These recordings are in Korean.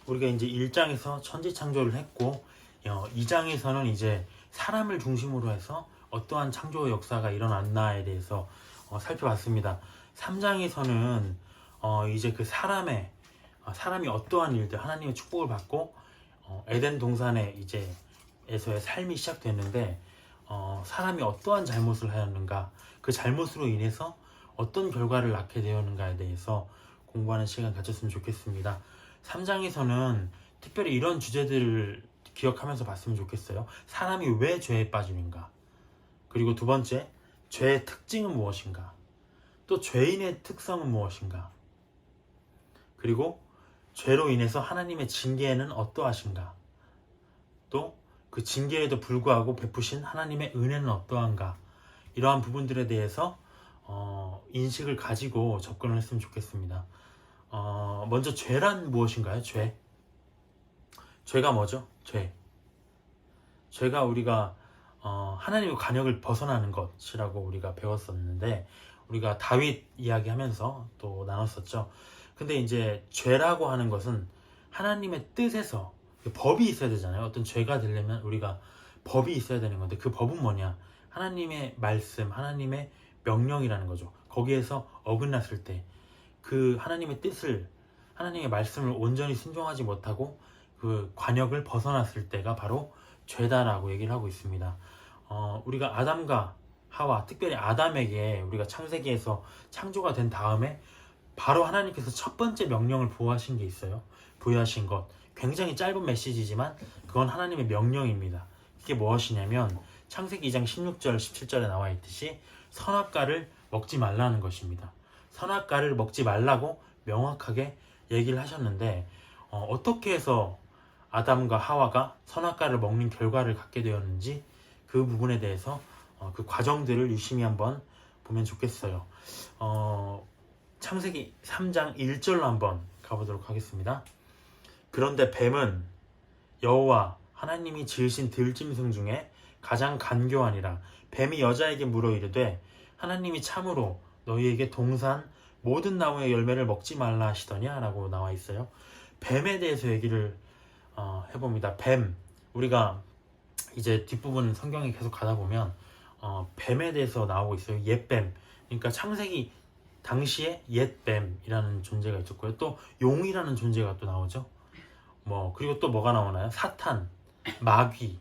우리가 이제 1장에서 천지 창조를 했고 2장에서는 이제 사람을 중심으로 해서 어떠한 창조 역사가 일어났나에 대해서 살펴봤습니다. 3장에서는 이제 그 사람이 어떠한 일들, 하나님의 축복을 받고 에덴 동산에 이제 에서의 삶이 시작됐는데 사람이 어떠한 잘못을 하였는가, 그 잘못으로 인해서 어떤 결과를 낳게 되었는가에 대해서 공부하는 시간 가졌으면 좋겠습니다. 3장에서는 특별히 이런 주제들을 기억하면서 봤으면 좋겠어요. 사람이 왜 죄에 빠지는가, 그리고 두 번째, 죄의 특징은 무엇인가, 또 죄인의 특성은 무엇인가, 그리고 죄로 인해서 하나님의 징계는 어떠하신가, 또 그 징계에도 불구하고 베푸신 하나님의 은혜는 어떠한가, 이러한 부분들에 대해서 인식을 가지고 접근을 했으면 좋겠습니다. 먼저 죄란 무엇인가요? 죄가 뭐죠? 죄가 우리가 하나님의 관역을 벗어나는 것이라고 우리가 배웠었는데, 우리가 다윗 이야기하면서 또 나눴었죠. 근데 이제 죄라고 하는 것은 하나님의 뜻에서 법이 있어야 되잖아요. 어떤 죄가 되려면 우리가 법이 있어야 되는 건데, 그 법은 뭐냐? 하나님의 말씀, 하나님의 명령이라는 거죠. 거기에서 어긋났을 때, 그 하나님의 뜻을, 하나님의 말씀을 온전히 순종하지 못하고 그 관역을 벗어났을 때가 바로 죄다라고 얘기를 하고 있습니다. 우리가 아담과 하와, 특별히 아담에게 우리가 창세기에서 창조가 된 다음에 바로 하나님께서 첫 번째 명령을 부여하신 게 있어요. 부여하신 것, 굉장히 짧은 메시지지만 그건 하나님의 명령입니다. 이게 무엇이냐면 창세기 2장 16절 17절에 나와 있듯이 선악과를 먹지 말라는 것입니다. 선악과를 먹지 말라고 명확하게 얘기를 하셨는데, 어떻게 해서 아담과 하와가 선악과를 먹는 결과를 갖게 되었는지, 그 부분에 대해서 그 과정들을 유심히 한번 보면 좋겠어요. 창세기 3장 1절로 한번 가보도록 하겠습니다. 그런데 뱀은 여호와 하나님이 지으신 들짐승 중에 가장 간교하니라. 뱀이 여자에게 물어 이르되 하나님이 참으로 너희에게 동산 모든 나무의 열매를 먹지 말라 하시더냐 라고 나와 있어요. 뱀에 대해서 얘기를 해봅니다. 뱀, 우리가 이제 뒷부분 성경에 계속 가다 보면 뱀에 대해서 나오고 있어요. 옛뱀, 그러니까 창세기 당시에 옛뱀이라는 존재가 있었고요. 또 용이라는 존재가 또 나오죠. 그리고 또 뭐가 나오나요? 사탄, 마귀,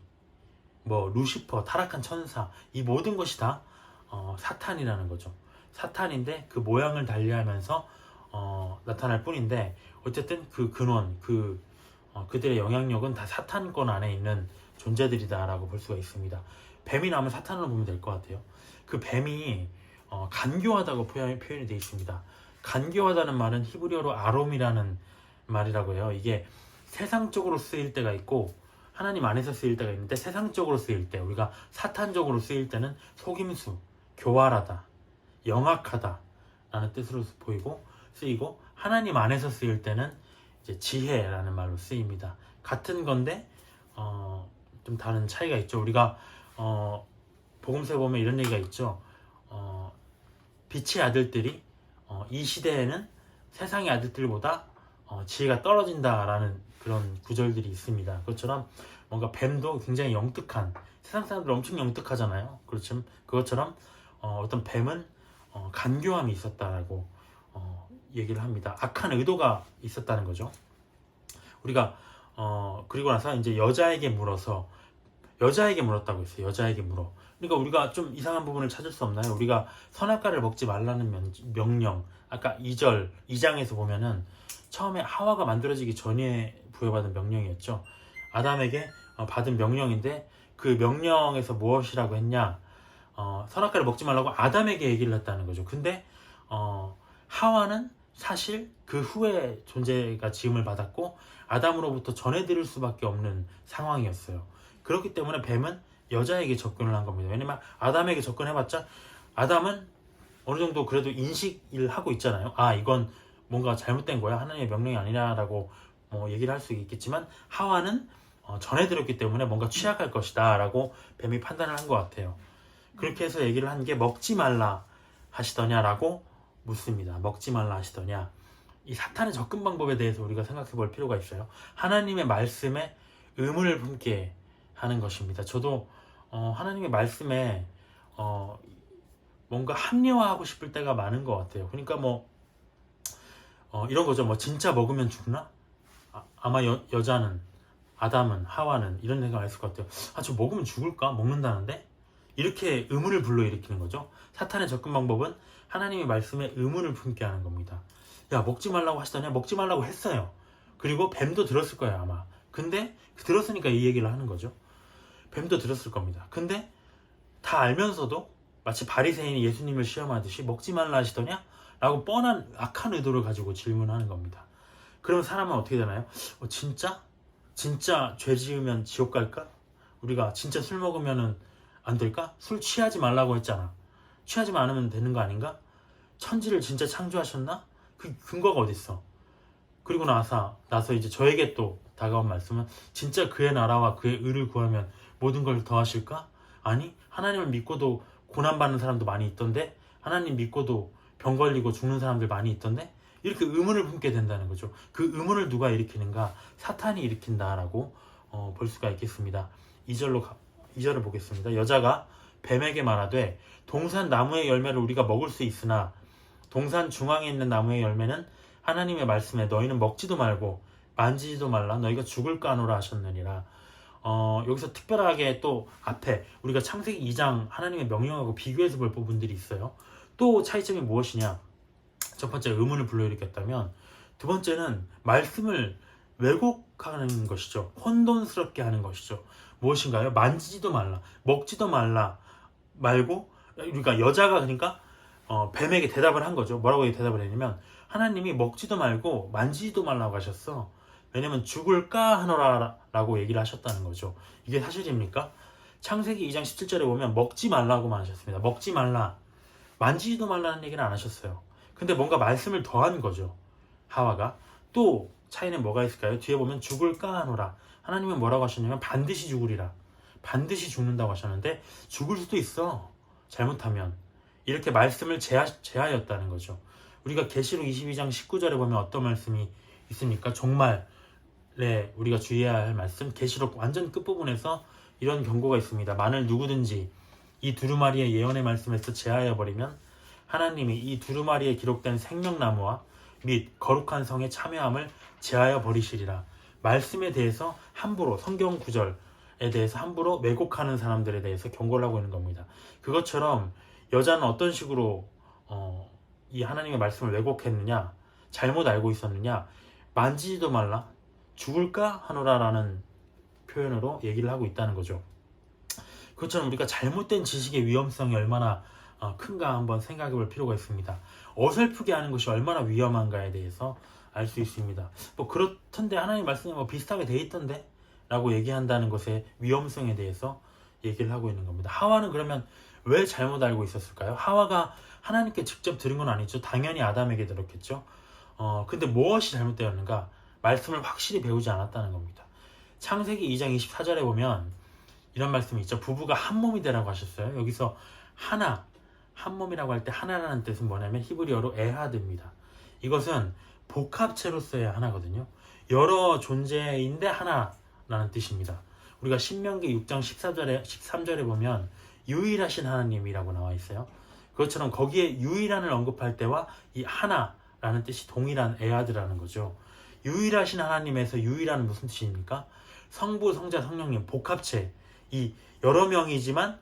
루시퍼, 타락한 천사, 이 모든 것이 다 사탄이라는 거죠. 사탄인데 그 모양을 달리하면서 나타날 뿐인데, 어쨌든 그 근원, 그들의 영향력은 다 사탄권 안에 있는 존재들이다라고 볼 수가 있습니다. 뱀이 나오면 사탄으로 보면 될 것 같아요. 그 뱀이 간교하다고 표현이 되어 있습니다. 간교하다는 말은 히브리어로 아롬이라는 말이라고 해요. 이게 세상적으로 쓰일 때가 있고 하나님 안에서 쓰일 때가 있는데, 세상적으로 쓰일 때, 우리가 사탄적으로 쓰일 때는 속임수, 교활하다, 영악하다 라는 뜻으로 쓰이고, 하나님 안에서 쓰일 때는 이제 지혜라는 말로 쓰입니다. 같은 건데 좀 다른 차이가 있죠. 우리가 복음서에 보면 이런 얘기가 있죠. 빛의 아들들이 이 시대에는 세상의 아들들보다 지혜가 떨어진다라는 그런 구절들이 있습니다. 그것처럼 뭔가 뱀도 굉장히 영특한, 세상 사람들 엄청 영특하잖아요. 그렇지만 그것처럼 어떤 뱀은 간교함이 있었다라고 얘기를 합니다. 악한 의도가 있었다는 거죠. 우리가 그리고 나서 이제 여자에게 물었다고 했어요. 여자에게 물어. 그러니까 우리가 좀 이상한 부분을 찾을 수 없나요? 우리가 선악과를 먹지 말라는 명령, 아까 2장에서 보면은 처음에 하와가 만들어지기 전에 부여받은 명령이었죠. 아담에게 받은 명령인데, 그 명령에서 무엇이라고 했냐? 선악과를 먹지 말라고 아담에게 얘기를 했다는 거죠. 근데 하와는 사실 그 후에 존재가 지음을 받았고 아담으로부터 전해들을 수밖에 없는 상황이었어요. 그렇기 때문에 뱀은 여자에게 접근을 한 겁니다. 왜냐면 아담에게 접근해봤자 아담은 어느 정도 그래도 인식을 하고 있잖아요. 이건 뭔가 잘못된 거야, 하나님의 명령이 아니라고 얘기를 할 수 있겠지만, 하와는 전해들었기 때문에 뭔가 취약할 것이다 라고 뱀이 판단을 한 것 같아요. 그렇게 해서 얘기를 한 게 먹지 말라 하시더냐 라고 묻습니다. 먹지 말라 하시더냐. 이 사탄의 접근 방법에 대해서 우리가 생각해 볼 필요가 있어요. 하나님의 말씀에 의문을 품게 하는 것입니다. 저도 하나님의 말씀에 뭔가 합리화하고 싶을 때가 많은 것 같아요. 그러니까 이런 거죠. 진짜 먹으면 죽나? 아마 여자는, 아담은, 하와는 이런 생각을 했을 것 같아요. 저 먹으면 죽을까? 먹는다는데? 이렇게 의문을 불러일으키는 거죠. 사탄의 접근 방법은 하나님의 말씀에 의문을 품게 하는 겁니다. 야, 먹지 말라고 하시더니 먹지 말라고 했어요. 그리고 뱀도 들었을 거예요, 아마. 근데 들었으니까 이 얘기를 하는 거죠. 뱀도 들었을 겁니다. 근데 다 알면서도 마치 바리새인이 예수님을 시험하듯이 먹지 말라 하시더냐? 라고 뻔한 악한 의도를 가지고 질문하는 겁니다. 그러면 사람은 어떻게 되나요? 진짜? 진짜 죄 지으면 지옥 갈까? 우리가 진짜 술 먹으면 안 될까? 술 취하지 말라고 했잖아. 취하지 않으면 되는 거 아닌가? 천지를 진짜 창조하셨나? 그 근거가 어딨어? 그리고 나서 이제 저에게 또 다가온 말씀은 진짜 그의 나라와 그의 의를 구하면 모든 걸 더하실까? 아니, 하나님을 믿고도 고난받는 사람도 많이 있던데, 하나님 믿고도 병 걸리고 죽는 사람들 많이 있던데, 이렇게 의문을 품게 된다는 거죠. 그 의문을 누가 일으키는가? 사탄이 일으킨다라고 볼 수가 있겠습니다. 2절을 보겠습니다. 여자가 뱀에게 말하되 동산 나무의 열매를 우리가 먹을 수 있으나 동산 중앙에 있는 나무의 열매는 하나님의 말씀에 너희는 먹지도 말고 만지지도 말라 너희가 죽을까 하노라 하셨느니라. 여기서 특별하게 또 앞에 우리가 창세기 2장 하나님의 명령하고 비교해서 볼 부분들이 있어요. 또 차이점이 무엇이냐? 첫 번째 의문을 불러일으켰다면, 두 번째는 말씀을 왜곡하는 것이죠. 혼돈스럽게 하는 것이죠. 무엇인가요? 만지지도 말라, 먹지도 말라 말고, 그러니까 여자가 그러니까 뱀에게 대답을 한 거죠. 뭐라고 대답을 했냐면, 하나님이 먹지도 말고 만지지도 말라고 하셨어. 왜냐면 죽을까 하노라 라고 얘기를 하셨다는 거죠. 이게 사실입니까? 창세기 2장 17절에 보면 먹지 말라고만 하셨습니다. 먹지 말라, 만지지도 말라는 얘기는 안 하셨어요. 근데 뭔가 말씀을 더한 거죠, 하와가. 또 차이는 뭐가 있을까요? 뒤에 보면 죽을까 하노라. 하나님은 뭐라고 하셨냐면 반드시 죽으리라, 반드시 죽는다고 하셨는데 죽을 수도 있어, 잘못하면. 이렇게 말씀을 제하였다는 거죠. 우리가 계시록 22장 19절에 보면 어떤 말씀이 있습니까? 종말에 우리가 주의해야 할 말씀, 계시록 완전 끝부분에서 이런 경고가 있습니다. 만일 누구든지 이 두루마리의 예언의 말씀에서 제하여버리면 하나님이 이 두루마리에 기록된 생명나무와 및 거룩한 성의 참여함을 제하여 버리시리라. 말씀에 대해서 함부로, 성경 구절에 대해서 함부로 왜곡하는 사람들에 대해서 경고를 하고 있는 겁니다. 그것처럼 여자는 어떤 식으로 이 하나님의 말씀을 왜곡했느냐, 잘못 알고 있었느냐, 만지지도 말라, 죽을까 하노라라는 표현으로 얘기를 하고 있다는 거죠. 그것처럼 우리가 잘못된 지식의 위험성이 얼마나 큰가 한번 생각해 볼 필요가 있습니다. 어설프게 하는 것이 얼마나 위험한가에 대해서 알 수 있습니다. 그렇던데 하나님 말씀에 비슷하게 돼 있던데 라고 얘기한다는 것의 위험성에 대해서 얘기를 하고 있는 겁니다. 하와는 그러면 왜 잘못 알고 있었을까요? 하와가 하나님께 직접 들은 건 아니죠. 당연히 아담에게 들었겠죠. 근데 무엇이 잘못되었는가? 말씀을 확실히 배우지 않았다는 겁니다. 창세기 2장 24절에 보면 이런 말씀이 있죠. 부부가 한 몸이 되라고 하셨어요. 여기서 하나, 한 몸이라고 할 때 하나라는 뜻은 뭐냐면 히브리어로 에하드입니다. 이것은 복합체로서의 하나거든요. 여러 존재인데 하나라는 뜻입니다. 우리가 신명기 6장 13절에 보면 유일하신 하나님이라고 나와 있어요. 그것처럼 거기에 유일한을 언급할 때와 이 하나라는 뜻이 동일한 에하드라는 거죠. 유일하신 하나님에서 유일한은 무슨 뜻입니까? 성부, 성자, 성령님 복합체, 이 여러 명이지만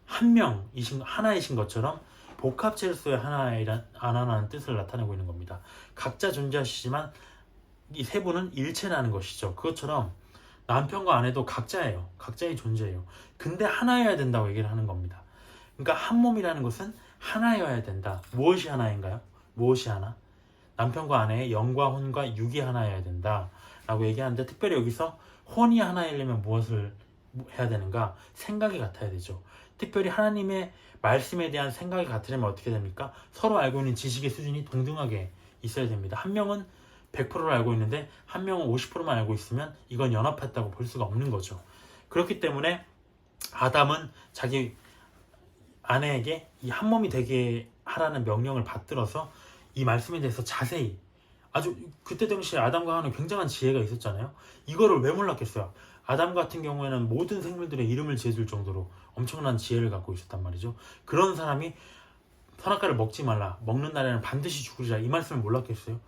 한 명이신, 하나이신 것처럼 복합체로서의 하나라는 뜻을 나타내고 있는 겁니다. 각자 존재하시지만 이 세 분은 일체라는 것이죠. 그것처럼 남편과 아내도 각자예요. 각자의 존재예요. 근데 하나여야 된다고 얘기를 하는 겁니다. 그러니까 한 몸이라는 것은 하나여야 된다. 무엇이 하나인가요? 무엇이 하나? 남편과 아내의 영과 혼과 육이 하나여야 된다 라고 얘기하는데, 특별히 여기서 혼이 하나이려면 무엇을 해야 되는가? 생각이 같아야 되죠. 특별히 하나님의 말씀에 대한 생각이 같으려면 어떻게 됩니까? 서로 알고 있는 지식의 수준이 동등하게 있어야 됩니다. 한 명은 100%를 알고 있는데 한 명은 50%만 알고 있으면 이건 연합했다고 볼 수가 없는 거죠. 그렇기 때문에 아담은 자기 아내에게 이 한 몸이 되게 하라는 명령을 받들어서 이 말씀에 대해서 자세히 아주 그때 당시에 아담과 하와는 굉장한 지혜가 있었잖아요. 이거를 왜 몰랐겠어요? 아담 같은 경우에는 모든 생물들의 이름을 지어줄 정도로 엄청난 지혜를 갖고 있었단 말이죠. 그런 사람이 선악과를 먹지 말라, 먹는 날에는 반드시 죽으리라, 이 말씀을 몰랐겠어요?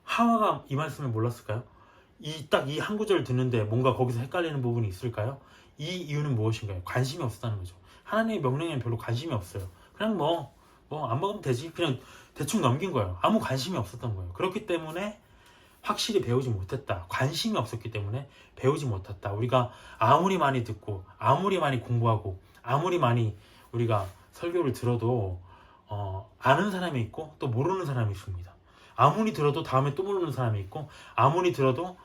하와가 이 말씀을 몰랐을까요? 딱 이 한 구절을 듣는데 뭔가 거기서 헷갈리는 부분이 있을까요? 이 이유는 무엇인가요? 관심이 없었다는 거죠. 하나님의 명령에는 별로 관심이 없어요. 그냥 뭐 안 먹으면 되지, 그냥 대충 넘긴 거예요. 아무 관심이 없었던 거예요. 그렇기 때문에 확실히 배우지 못했다. 관심이 없었기 때문에 배우지 못했다. 우리가 아무리 많이 듣고 아무리 많이 공부하고 아무리 많이 우리가 설교를 들어도 아는 사람이 있고 또 모르는 사람이 있습니다. 아무리 들어도 다음에 또 모르는 사람이 있고, 아무리 들어도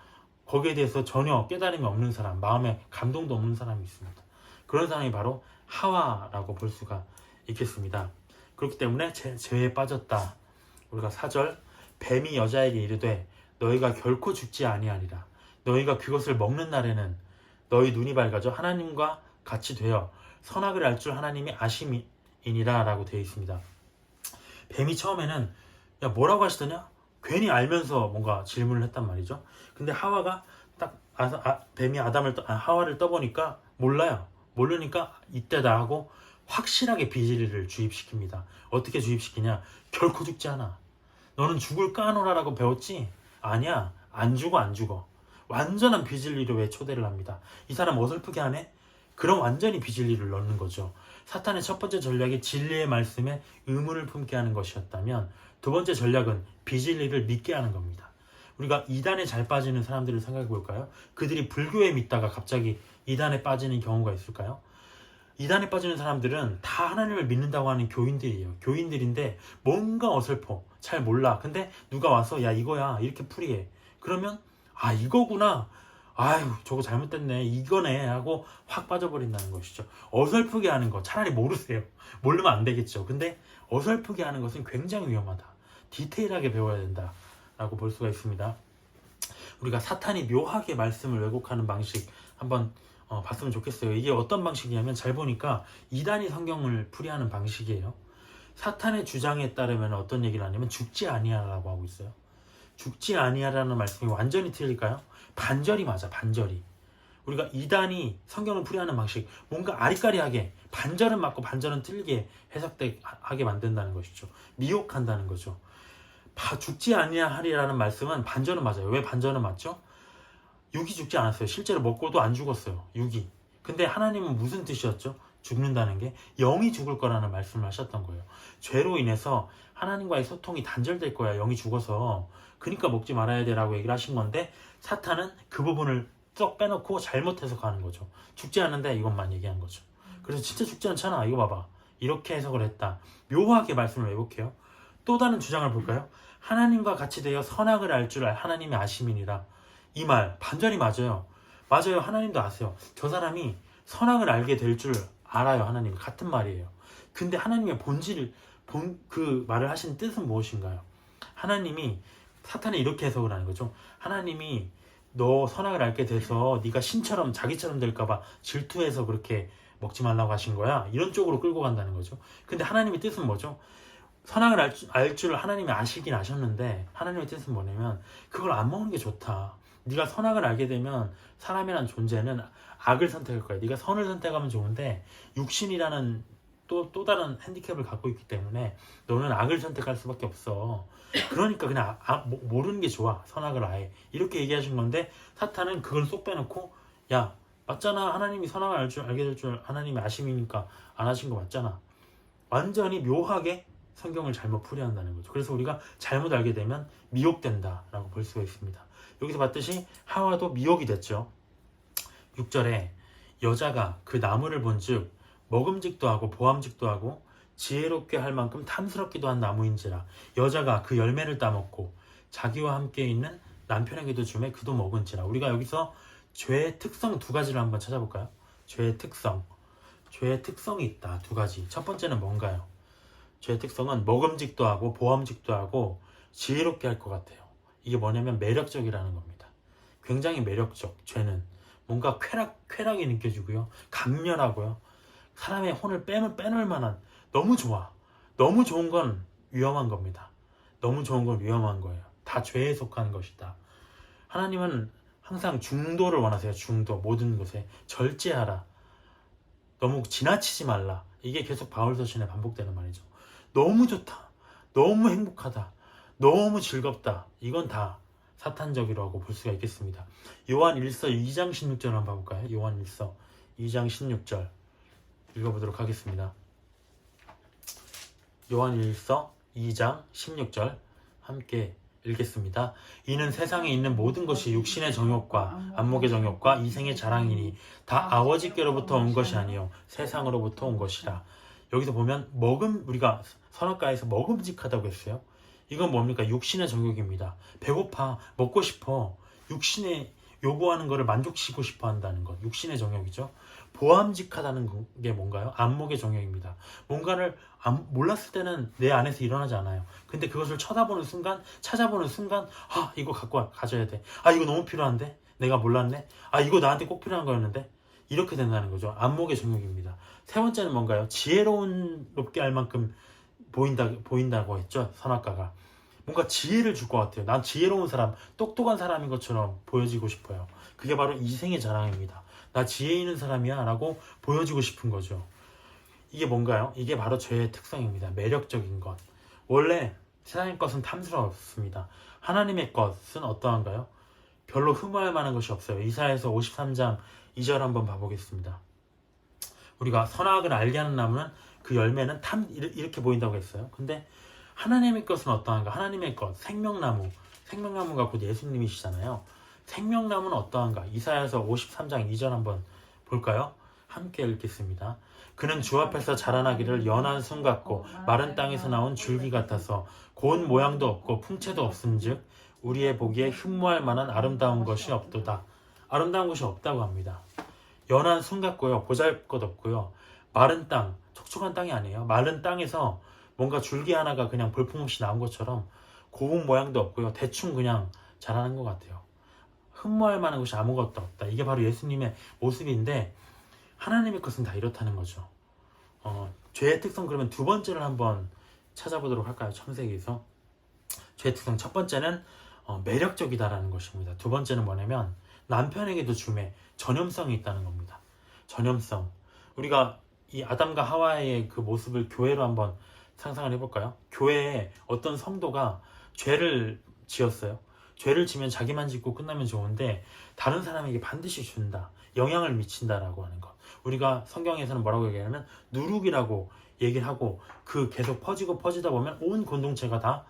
거기에 대해서 전혀 깨달음이 없는 사람, 마음에 감동도 없는 사람이 있습니다. 그런 사람이 바로 하와라고 볼 수가 있겠습니다. 그렇기 때문에 죄에 빠졌다. 우리가 4절, 뱀이 여자에게 이르되 너희가 결코 죽지 아니하리라. 너희가 그것을 먹는 날에는 너희 눈이 밝아져 하나님과 같이 되어 선악을 알 줄 하나님이 아심이니라 라고 되어 있습니다. 뱀이 처음에는 야 뭐라고 하시더냐? 괜히 알면서 뭔가 질문을 했단 말이죠. 근데 하와가 딱 뱀이 하와를 떠보니까 몰라요. 모르니까 이때다 하고 확실하게 비진리를 주입시킵니다. 어떻게 주입시키냐? 결코 죽지 않아. 너는 죽을 까노라라고 배웠지? 아니야, 안 죽어. 완전한 비진리로 왜 초대를 합니다. 이 사람 어설프게 하네? 그럼 완전히 비진리를 넣는 거죠. 사탄의 첫 번째 전략이 진리의 말씀에 의문을 품게 하는 것이었다면, 두 번째 전략은 비진리를 믿게 하는 겁니다. 우리가 이단에 잘 빠지는 사람들을 생각해 볼까요? 그들이 불교에 믿다가 갑자기 이단에 빠지는 경우가 있을까요? 이단에 빠지는 사람들은 다 하나님을 믿는다고 하는 교인들이에요. 교인들인데 뭔가 어설퍼, 잘 몰라. 근데 누가 와서 야 이거야 이렇게 풀이해. 그러면 아 이거구나, 아유 저거 잘못됐네, 이거네 하고 확 빠져버린다는 것이죠. 어설프게 하는 거 차라리 모르세요. 모르면 안 되겠죠. 근데 어설프게 하는 것은 굉장히 위험하다. 디테일하게 배워야 된다 라고 볼 수가 있습니다. 우리가 사탄이 묘하게 말씀을 왜곡하는 방식 한번 봤으면 좋겠어요. 이게 어떤 방식이냐면, 잘 보니까 이단이 성경을 풀이하는 방식이에요. 사탄의 주장에 따르면 어떤 얘기를 하냐면 죽지 아니하라고 하고 있어요. 죽지 아니하라는 말씀이 완전히 틀릴까요? 반절이 맞아, 반절이. 우리가 이단이 성경을 풀이하는 방식, 뭔가 아리까리하게 반절은 맞고 반절은 틀리게 해석하게 만든다는 것이죠. 미혹한다는 거죠. 죽지 아니하리라는 말씀은 반절은 맞아요. 왜 반절은 맞죠? 육이 죽지 않았어요. 실제로 먹고도 안 죽었어요. 육이. 근데 하나님은 무슨 뜻이었죠? 죽는다는 게 영이 죽을 거라는 말씀을 하셨던 거예요. 죄로 인해서 하나님과의 소통이 단절될 거야, 영이 죽어서. 그러니까 먹지 말아야 돼라고 얘기를 하신 건데, 사탄은 그 부분을 쏙 빼놓고 잘못 해석하는 거죠. 죽지 않는데 이것만 얘기한 거죠. 그래서 진짜 죽지 않잖아, 이거 봐봐, 이렇게 해석을 했다. 묘하게 말씀을 왜곡해요. 또 다른 주장을 볼까요? 하나님과 같이 되어 선악을 알 줄 하나님의 아심이니라. 이 말 반전이 맞아요. 맞아요. 하나님도 아세요. 저 사람이 선악을 알게 될 줄 알아요. 하나님 같은 말이에요. 근데 하나님의 그 말을 하신 뜻은 무엇인가요? 하나님이, 사탄이 이렇게 해석을 하는 거죠. 하나님이 너 선악을 알게 돼서 네가 신처럼 자기처럼 될까봐 질투해서 그렇게 먹지 말라고 하신 거야, 이런 쪽으로 끌고 간다는 거죠. 근데 하나님의 뜻은 뭐죠? 선악을 알 줄 하나님이 아시긴 아셨는데, 하나님의 뜻은 뭐냐면 그걸 안 먹는 게 좋다. 네가 선악을 알게 되면 사람이란 존재는 악을 선택할 거야. 네가 선을 선택하면 좋은데 육신이라는 또 다른 핸디캡을 갖고 있기 때문에 너는 악을 선택할 수밖에 없어. 그러니까 그냥 모르는 게 좋아, 선악을 아예. 이렇게 얘기하신 건데, 사탄은 그걸 쏙 빼놓고 야 맞잖아, 하나님이 선악을 알게 될 줄 하나님이 아심이니까 안 하신 거 맞잖아. 완전히 묘하게 성경을 잘못 풀이한다는 거죠. 그래서 우리가 잘못 알게 되면 미혹된다라고 볼 수가 있습니다. 여기서 봤듯이 하와도 미혹이 됐죠. 6절에 여자가 그 나무를 본즉 먹음직도 하고 보암직도 하고 지혜롭게 할 만큼 탐스럽기도 한 나무인지라. 여자가 그 열매를 따먹고 자기와 함께 있는 남편에게도 주매 그도 먹은지라. 우리가 여기서 죄의 특성 두 가지를 한번 찾아볼까요? 죄의 특성이 있다, 두 가지. 첫 번째는 뭔가요? 죄의 특성은 먹음직도 하고 보암직도 하고 지혜롭게 할 것 같아요. 이게 뭐냐면 매력적이라는 겁니다. 굉장히 매력적. 죄는 뭔가 쾌락이 느껴지고요, 감멸하고요, 사람의 혼을 빼놓을 만한, 너무 좋아. 너무 좋은 건 위험한 겁니다. 너무 좋은 건 위험한 거예요. 다 죄에 속하는 것이다. 하나님은 항상 중도를 원하세요. 중도. 모든 것에 절제하라. 너무 지나치지 말라. 이게 계속 바울 서신에 반복되는 말이죠. 너무 좋다. 너무 행복하다. 너무 즐겁다. 이건 다 사탄적이라고 볼 수가 있겠습니다. 요한 1서 2장 16절 한번 봐볼까요? 요한 1서 2장 16절 읽어보도록 하겠습니다. 요한 1서 2장 16절 함께 읽겠습니다. 이는 세상에 있는 모든 것이 육신의 정욕과 안목의 정욕과 이생의 자랑이니 다 아버지께로부터 온 것이 아니요 세상으로부터 온 것이라. 여기서 보면 우리가 선악과에서 먹음직하다고 했어요. 이건 뭡니까? 육신의 정욕입니다. 배고파, 먹고 싶어. 육신에 요구하는 것을 만족시키고 싶어 한다는 것. 육신의 정욕이죠. 보암직하다는 게 뭔가요? 안목의 정욕입니다. 뭔가를 몰랐을 때는 내 안에서 일어나지 않아요. 근데 그것을 찾아보는 순간 아, 이거 가져야 돼. 아, 이거 너무 필요한데? 내가 몰랐네? 아, 이거 나한테 꼭 필요한 거였는데? 이렇게 된다는 거죠. 안목의 정욕입니다. 세 번째는 뭔가요? 지혜롭게 할 만큼 보인다고 했죠. 선악과가. 뭔가 지혜를 줄 것 같아요. 난 지혜로운 사람, 똑똑한 사람인 것처럼 보여지고 싶어요. 그게 바로 이생의 자랑입니다. 나 지혜 있는 사람이야 라고 보여주고 싶은 거죠. 이게 뭔가요? 이게 바로 죄의 특성입니다. 매력적인 것. 원래 세상의 것은 탐스럽습니다. 하나님의 것은 어떠한가요? 별로 흠모할 만한 것이 없어요. 이사야서 53장 2절 한번 봐보겠습니다. 우리가 선악을 알게 하는 나무는 그 열매는 이렇게 보인다고 했어요. 근데 하나님의 것은 어떠한가? 하나님의 것, 생명나무가 곧 예수님이시잖아요. 생명나무는 어떠한가? 이사야서 53장 2절 한번 볼까요? 함께 읽겠습니다. 그는 주 앞에서 자라나기를 연한 순 같고 마른 땅에서 나온 줄기 같아서 고운 모양도 없고 풍채도 없음즉 우리의 보기에 흠모할 만한 아름다운 것이 없도다. 아름다운 것이 없다고 합니다. 연한 순 같고요. 보잘것없고요. 마른 땅, 촉촉한 땅이 아니에요. 마른 땅에서 뭔가 줄기 하나가 그냥 볼품없이 나온 것처럼 고운 모양도 없고요. 대충 그냥 자라는 것 같아요. 흠모할 만한 것이 아무것도 없다. 이게 바로 예수님의 모습인데 하나님의 것은 다 이렇다는 거죠. 죄의 특성 그러면 두 번째를 한번 찾아보도록 할까요? 창세기에서. 죄의 특성 첫 번째는 매력적이다라는 것입니다. 두 번째는 뭐냐면 남편에게도 전염성이 있다는 겁니다. 전염성. 우리가 이 아담과 하와의 그 모습을 교회로 한번 상상을 해볼까요? 교회에 어떤 성도가 죄를 지었어요. 죄를 지면 자기만 짓고 끝나면 좋은데 다른 사람에게 반드시 준다. 영향을 미친다라고 하는 것. 우리가 성경에서는 뭐라고 얘기하냐면 누룩이라고 얘기를 하고 그 계속 퍼지다 보면 온 공동체가 다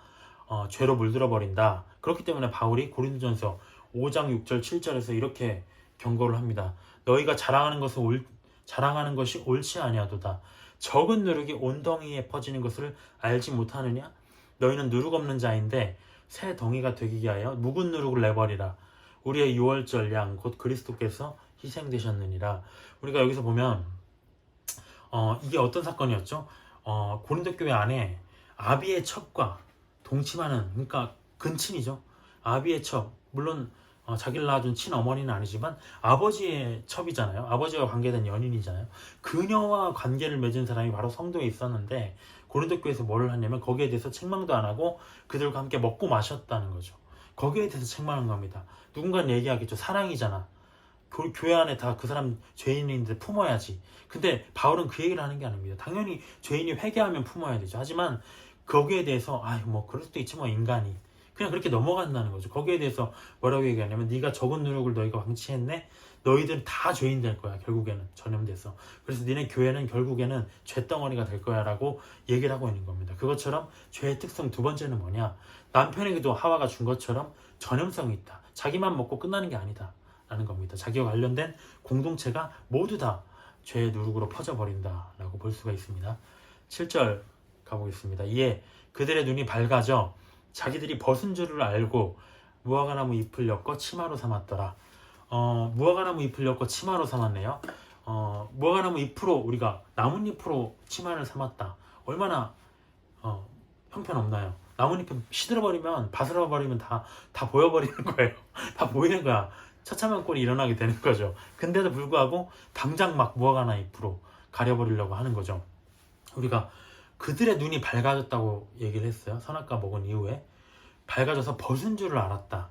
죄로 물들어 버린다. 그렇기 때문에 바울이 고린도전서 5장 6절 7절에서 이렇게 경고를 합니다. 너희가 자랑하는 것이 옳지 아니하도다. 적은 누룩이 온 덩이에 퍼지는 것을 알지 못하느냐? 너희는 누룩 없는 자인데 새 덩이가 되기 위하여 묵은 누룩을 내버리라. 우리의 유월절 양 곧 그리스도께서 희생되셨느니라. 우리가 여기서 보면 이게 어떤 사건이었죠? 고린도 교회 안에 아비의 첩과 동침하는, 그러니까 근친이죠. 아비의 첩, 물론 자기를 낳아준 친어머니는 아니지만 아버지의 첩이잖아요. 아버지와 관계된 연인이잖아요. 그녀와 관계를 맺은 사람이 바로 성도에 있었는데 고린도 교회에서 뭘 하냐면 거기에 대해서 책망도 안 하고 그들과 함께 먹고 마셨다는 거죠. 거기에 대해서 책망한 겁니다. 누군가는 얘기하겠죠. 사랑이잖아. 교회 안에 다 그 사람 죄인인데 품어야지. 근데 바울은 그 얘기를 하는 게 아닙니다. 당연히 죄인이 회개하면 품어야 되죠. 하지만 거기에 대해서 뭐 그럴 수도 있지 뭐 인간이. 그냥 그렇게 넘어간다는 거죠. 거기에 대해서 뭐라고 얘기하냐면 네가 적은 누룩을 너희가 방치했네. 너희들은 다 죄인 될 거야. 결국에는 전염돼서. 그래서 니네 교회는 결국에는 죄덩어리가 될 거야 라고 얘기를 하고 있는 겁니다. 그것처럼 죄의 특성 두 번째는 뭐냐. 남편에게도 하와가 준 것처럼 전염성이 있다. 자기만 먹고 끝나는 게 아니다 라는 겁니다. 자기와 관련된 공동체가 모두 다 죄의 누룩으로 퍼져버린다 라고 볼 수가 있습니다. 7절 가보겠습니다. 이에 그들의 눈이 밝아져 자기들이 벗은 줄을 알고 무화과나무 잎을 엮어 치마로 삼았더라. 무화과나무 잎을 엮어 치마로 삼았네요. 무화과나무 잎으로 우리가 나뭇잎으로 치마를 삼았다. 얼마나 형편없나요? 나뭇잎은 시들어버리면 바스러버리면 다 보여버리는 거예요. 다 보이는 거야. 처참한 꼴이 일어나게 되는 거죠. 근데도 불구하고 당장 막 무화과나 잎으로 가려버리려고 하는 거죠. 우리가 그들의 눈이 밝아졌다고 얘기를 했어요. 선악과 먹은 이후에. 밝아져서 벗은 줄을 알았다.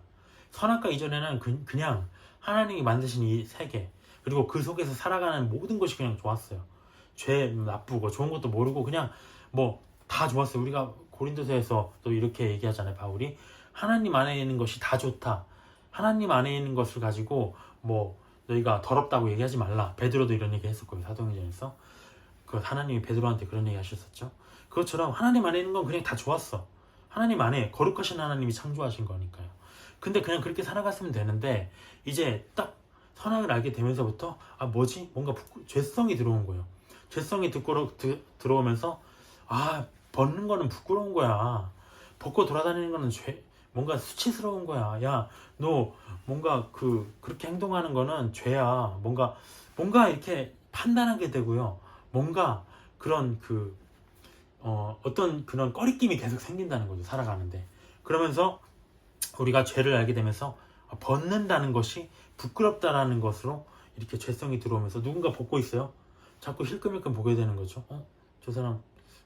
선악과 이전에는 그냥 하나님이 만드신 이 세계, 그리고 그 속에서 살아가는 모든 것이 그냥 좋았어요. 죄 나쁘고 좋은 것도 모르고 그냥 뭐 다 좋았어요. 우리가 고린도서에서 또 이렇게 얘기하잖아요. 바울이 하나님 안에 있는 것이 다 좋다. 하나님 안에 있는 것을 가지고 뭐 너희가 더럽다고 얘기하지 말라. 베드로도 이런 얘기 했었고요. 사도행전에서 그 하나님이 베드로한테 그런 얘기 하셨었죠. 그것처럼 하나님 안에 있는 건 그냥 다 좋았어. 하나님 안에 거룩하신 하나님이 창조하신 거니까요. 근데 그냥 그렇게 살아갔으면 되는데 이제 딱 선악을 알게 되면서부터 뭐지? 뭔가 죄성이 들어온 거예요. 죄성이 들어오면서 벗는 거는 부끄러운 거야. 벗고 돌아다니는 거는 뭔가 수치스러운 거야. 야, 너 뭔가 그렇게 행동하는 거는 죄야. 뭔가 이렇게 판단하게 되고요. 뭔가 그런 어떤 그런 꺼리낌이 계속 생긴다는 거죠. 살아가는데. 그러면서 우리가 죄를 알게 되면서 벗는다는 것이 부끄럽다라는 것으로 이렇게 죄성이 들어오면서 누군가 벗고 있어요. 자꾸 힐끔힐끔 보게 되는 거죠. 저 사람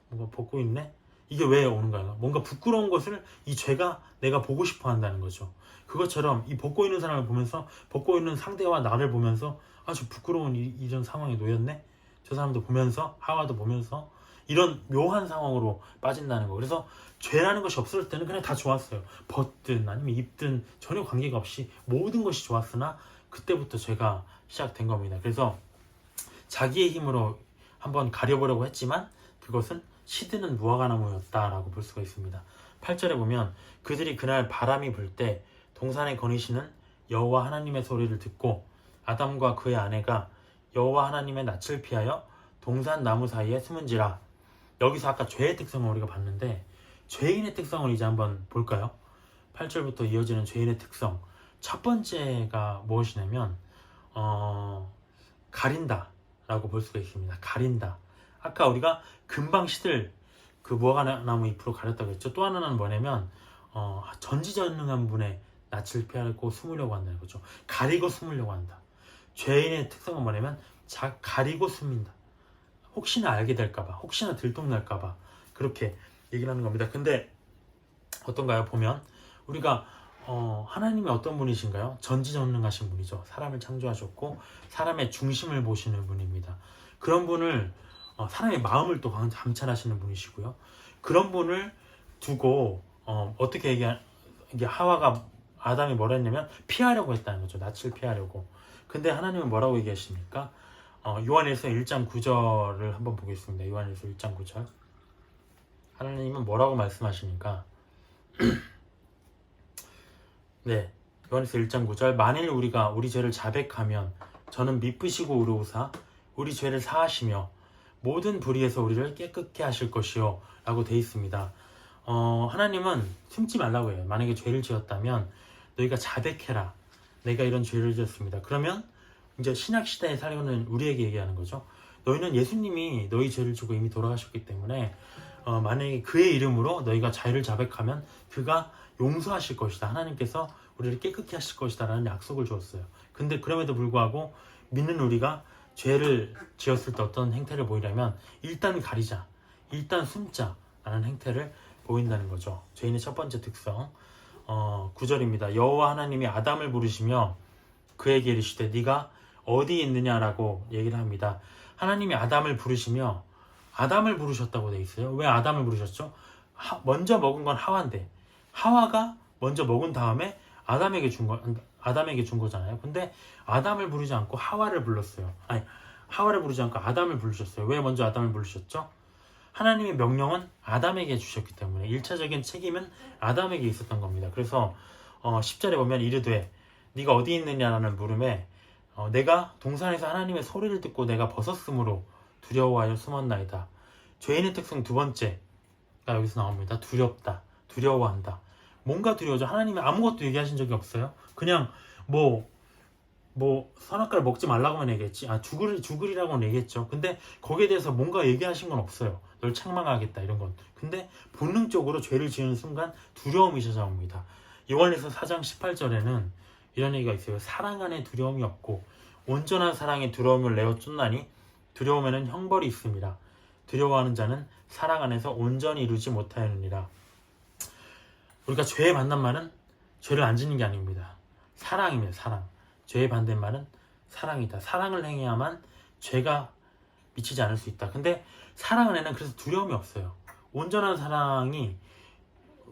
뭔가 벗고 있네? 이게 왜 오는가요? 뭔가 부끄러운 것을 이 죄가 내가 보고 싶어 한다는 거죠. 그것처럼 이 벗고 있는 사람을 보면서 벗고 있는 상대와 나를 보면서 저 부끄러운 이런 상황에 놓였네? 저 사람도 보면서 하와도 보면서 이런 묘한 상황으로 빠진다는 거. 그래서 죄라는 것이 없을 때는 그냥 다 좋았어요. 벗든 아니면 입든 전혀 관계가 없이 모든 것이 좋았으나 그때부터 죄가 시작된 겁니다. 그래서 자기의 힘으로 한번 가려보려고 했지만 그것은 시드는 무화과나무였다라고 볼 수가 있습니다. 8절에 보면 그들이 그날 바람이 불 때 동산에 거니시는 여호와 하나님의 소리를 듣고 아담과 그의 아내가 여호와 하나님의 낯을 피하여 동산 나무 사이에 숨은지라. 여기서 아까 죄의 특성을 우리가 봤는데 죄인의 특성을 이제 한번 볼까요? 8절부터 이어지는 죄인의 특성. 첫 번째가 무엇이냐면 가린다 라고 볼 수가 있습니다. 가린다. 아까 우리가 금방 시들 그 무화과나무 잎으로 가렸다고 했죠. 또 하나는 뭐냐면 전지전능한 분의 낯을 피하고 숨으려고 한다는 거죠. 가리고 숨으려고 한다. 죄인의 특성은 뭐냐면 가리고 숨긴다. 혹시나 알게 될까봐, 혹시나 들통날까봐 그렇게 얘기를 하는 겁니다. 근데 어떤가요? 보면 우리가 하나님이 어떤 분이신가요? 전지전능하신 분이죠. 사람을 창조하셨고 사람의 중심을 보시는 분입니다. 그런 분을 사람의 마음을 또 감찰하시는 분이시고요. 그런 분을 두고 어떻게 이게 하와가 아담이 뭐라 했냐면 피하려고 했다는 거죠. 낯을 피하려고. 근데 하나님은 뭐라고 얘기하십니까? 요한일서 1장 9절을 한번 보겠습니다. 요한일서 1장 9절. 하나님은 뭐라고 말씀하십니까? 네, 요한일서 1장 9절. 만일 우리가 우리 죄를 자백하면 저는 미쁘시고 의로우사 우리 죄를 사하시며 모든 불의에서 우리를 깨끗게 하실 것이요 라고 되어 있습니다. 하나님은 숨지 말라고 해요. 만약에 죄를 지었다면 너희가 자백해라. 내가 이런 죄를 지었습니다. 그러면 이제 신약시대에 살아가는 우리에게 얘기하는 거죠. 너희는 예수님이 너희 죄를 지고 이미 돌아가셨기 때문에 만약에 그의 이름으로 너희가 죄를 자백하면 그가 용서하실 것이다. 하나님께서 우리를 깨끗게 하실 것이다 라는 약속을 주었어요. 근데 그럼에도 불구하고 믿는 우리가 죄를 지었을 때 어떤 행태를 보이려면 일단 가리자, 일단 숨자 라는 행태를 보인다는 거죠. 죄인의 첫 번째 특성 9절입니다. 여호와 하나님이 아담을 부르시며 그에게 이르시되 네가 어디 있느냐라고 얘기를 합니다. 하나님이 아담을 부르시며 아담을 부르셨다고 돼 있어요. 왜 아담을 부르셨죠? 먼저 먹은 건 하와인데 하와가 먼저 먹은 다음에 아담에게 준 거잖아요. 근데 아담을 부르지 않고 하와를 불렀어요. 아니, 하와를 부르지 않고 아담을 부르셨어요. 왜 먼저 아담을 부르셨죠? 하나님의 명령은 아담에게 주셨기 때문에 1차적인 책임은 아담에게 있었던 겁니다. 그래서 10절에 보면 이르되 네가 어디 있느냐라는 물음에 내가 동산에서 하나님의 소리를 듣고 내가 벗었으므로 두려워하여 숨었나이다. 죄인의 특성 두 번째가 여기서 나옵니다. 두렵다, 두려워한다. 뭔가 두려워져. 하나님이 아무것도 얘기하신 적이 없어요. 그냥 뭐 선악과를 먹지 말라고만 얘기했지. 죽으리라고는 얘기했죠. 근데 거기에 대해서 뭔가 얘기하신 건 없어요. 널 책망하겠다 이런 건. 근데 본능적으로 죄를 지은 순간 두려움이 찾아옵니다. 요한일서 4장 18절에는 이런 얘기가 있어요. 사랑 안에 두려움이 없고 온전한 사랑이 두려움을 내어 쫓나니 두려움에는 형벌이 있습니다. 두려워하는 자는 사랑 안에서 온전히 이루지 못하느니라. 우리가 죄의 반대말은 죄를 안 짓는 게 아닙니다. 사랑입니다. 사랑. 죄의 반대말은 사랑이다. 사랑을 행해야만 죄가 미치지 않을 수 있다. 근데 사랑 안에는 그래서 두려움이 없어요. 온전한 사랑이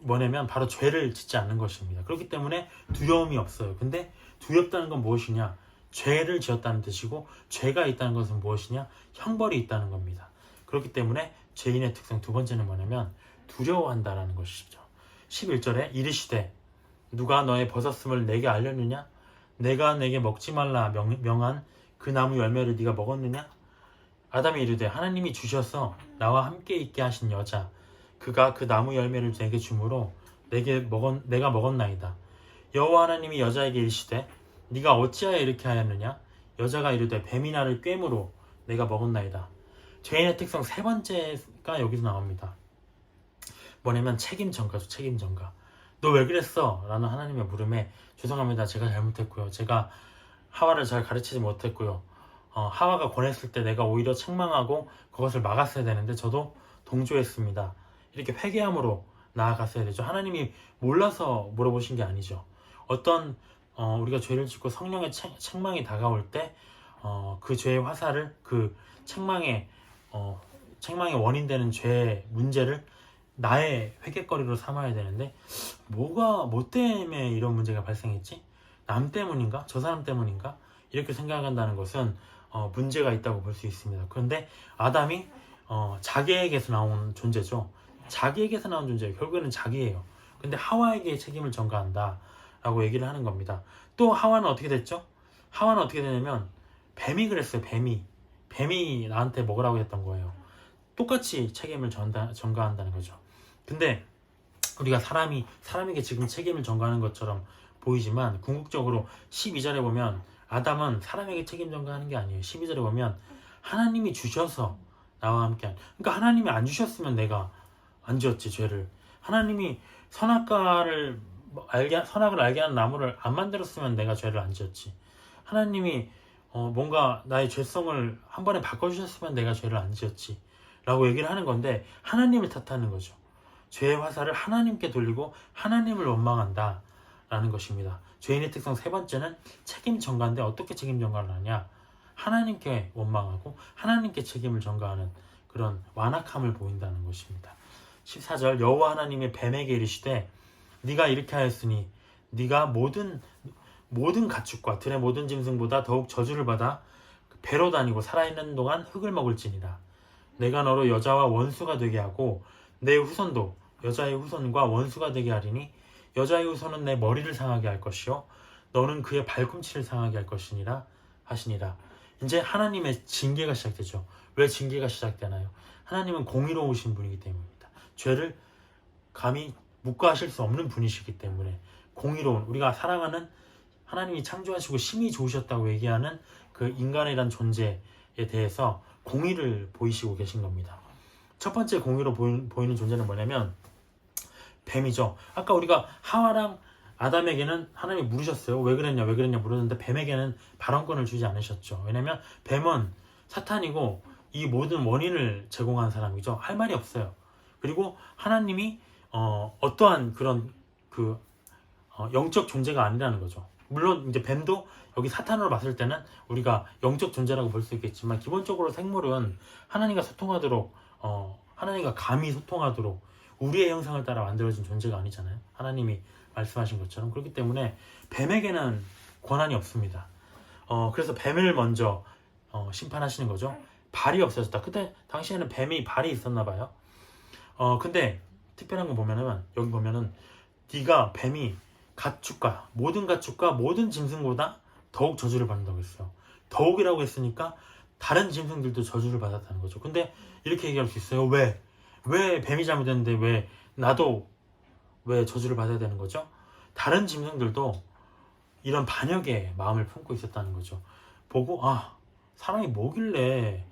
뭐냐면 바로 죄를 짓지 않는 것입니다. 그렇기 때문에 두려움이 없어요. 근데 두렵다는 건 무엇이냐? 죄를 지었다는 뜻이고, 죄가 있다는 것은 무엇이냐? 형벌이 있다는 겁니다. 그렇기 때문에 죄인의 특성 두 번째는 뭐냐면 두려워한다라는 것이죠. 11절에 이르시되 누가 너의 벗었음을 내게 알렸느냐? 내가 내게 먹지 말라 명한 그 나무 열매를 네가 먹었느냐? 아담이 이르되 하나님이 주셔서 나와 함께 있게 하신 여자 그가 그 나무 열매를 내게 주므로 내가 먹었나이다. 여호와 하나님이 여자에게 이르시되 네가 어찌하여 이렇게 하였느냐? 여자가 이르되 뱀이 나를 꿰므로 내가 먹었나이다. 죄인의 특성 세 번째가 여기서 나옵니다. 뭐냐면 책임 전가죠. 책임 전가. 너 왜 그랬어? 라는 하나님의 물음에 죄송합니다. 제가 잘못했고요. 제가 하와를 잘 가르치지 못했고요. 하와가 권했을 때 내가 오히려 책망하고 그것을 막았어야 되는데 저도 동조했습니다. 이렇게 회개함으로 나아갔어야 되죠. 하나님이 몰라서 물어보신 게 아니죠. 어떤 우리가 죄를 짓고 성령의 책망이 다가올 때 그 죄의 화살을 그 책망의 원인 되는 죄의 문제를 나의 회개거리로 삼아야 되는데 뭐 때문에 이런 문제가 발생했지? 남 때문인가? 저 사람 때문인가? 이렇게 생각한다는 것은 문제가 있다고 볼 수 있습니다. 그런데 아담이 자기에게서 나온 존재죠. 자기에게서 나온 존재예요. 결국에는 자기예요. 근데 하와에게 책임을 전가한다 라고 얘기를 하는 겁니다. 또 하와는 어떻게 됐죠? 하와는 어떻게 되냐면 뱀이 그랬어요. 뱀이 나한테 먹으라고 했던 거예요. 똑같이 책임을 전가한다는 거죠. 근데 우리가 사람에게 지금 책임을 전가하는 것처럼 보이지만 궁극적으로 12절에 보면 아담은 사람에게 책임 전가하는 게 아니에요. 12절에 보면 하나님이 주셔서 나와 함께한, 그러니까 하나님이 안 주셨으면 내가 안 지었지 죄를. 하나님이 선악을 알게 하는 나무를 안 만들었으면 내가 죄를 안 지었지. 하나님이 뭔가 나의 죄성을 한 번에 바꿔주셨으면 내가 죄를 안 지었지 라고 얘기를 하는 건데 하나님을 탓하는 거죠. 죄의 화살을 하나님께 돌리고 하나님을 원망한다 라는 것입니다. 죄인의 특성 세 번째는 책임 전가인데 어떻게 책임 전가를 하냐? 하나님께 원망하고 하나님께 책임을 전가하는 그런 완악함을 보인다는 것입니다. 14절 여호와 하나님의 뱀에게 이르시되 네가 이렇게 하였으니 네가 모든 가축과 들의 모든 짐승보다 더욱 저주를 받아 배로 다니고 살아있는 동안 흙을 먹을지니라. 내가 너로 여자와 원수가 되게 하고 내 후손도 여자의 후손과 원수가 되게 하리니 여자의 후손은 내 머리를 상하게 할 것이요 너는 그의 발꿈치를 상하게 할 것이니라 하시니라. 이제 하나님의 징계가 시작되죠. 왜 징계가 시작되나요? 하나님은 공의로우신 분이기 때문입니다. 죄를 감히 묵과하실 수 없는 분이시기 때문에 공의로운, 우리가 사랑하는 하나님이 창조하시고 심히 좋으셨다고 얘기하는 그 인간이란 존재에 대해서 공의를 보이시고 계신 겁니다. 첫 번째 공의로 보이는 존재는 뭐냐면 뱀이죠. 아까 우리가 하와랑 아담에게는 하나님이 물으셨어요. 왜 그랬냐 물었는데 뱀에게는 발언권을 주지 않으셨죠. 왜냐면 뱀은 사탄이고 이 모든 원인을 제공한 사람이죠. 할 말이 없어요. 그리고 하나님이 어떠한 그런 영적 존재가 아니라는 거죠. 물론 이제 뱀도 여기 사탄으로 봤을 때는 우리가 영적 존재라고 볼 수 있겠지만 기본적으로 생물은 하나님과 소통하도록 하나님과 감히 소통하도록 우리의 형상을 따라 만들어진 존재가 아니잖아요. 하나님이 말씀하신 것처럼. 그렇기 때문에 뱀에게는 권한이 없습니다. 그래서 뱀을 먼저 심판하시는 거죠. 발이 없어졌다. 그때 당시에는 뱀이 발이 있었나 봐요. 근데 특별한 거 보면은 여기 보면은 네가 뱀이 모든 가축과 모든 짐승보다 더욱 저주를 받는다고 했어요. 더욱이라고 했으니까 다른 짐승들도 저주를 받았다는 거죠. 근데 이렇게 얘기할 수 있어요. 왜 뱀이 잘못했는데 나도 왜 저주를 받아야 되는 거죠? 다른 짐승들도 이런 반역의 마음을 품고 있었다는 거죠. 보고 사람이 뭐길래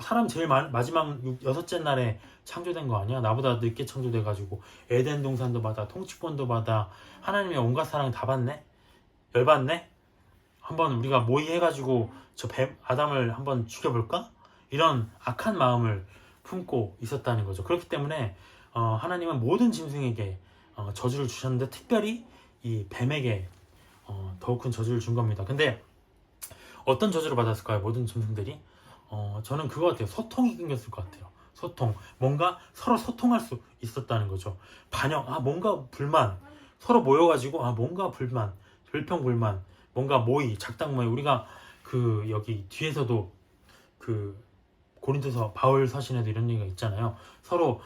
사람 제일 마지막 여섯째 날에 창조된 거 아니야? 나보다 늦게 창조돼가지고 에덴 동산도 받아 통치권도 받아 하나님의 온갖 사랑 다 받네? 열받네? 한번 우리가 모의해가지고 저 아담을 한번 죽여볼까? 이런 악한 마음을 품고 있었다는 거죠. 그렇기 때문에 하나님은 모든 짐승에게 저주를 주셨는데 특별히 이 뱀에게 더욱 큰 저주를 준 겁니다. 근데 어떤 저주를 받았을까요? 모든 짐승들이? 저는 그거 같아요. 소통이 끊겼을 것 같아요. 소통. 뭔가 서로 소통할 수 있었다는 거죠. 반역. 뭔가 불만. 서로 모여가지고 뭔가 불만. 불평불만. 뭔가 모의. 작당 모의. 우리가 여기 뒤에서도 고린도서 바울 서신에도 이런 얘기가 있잖아요. 서로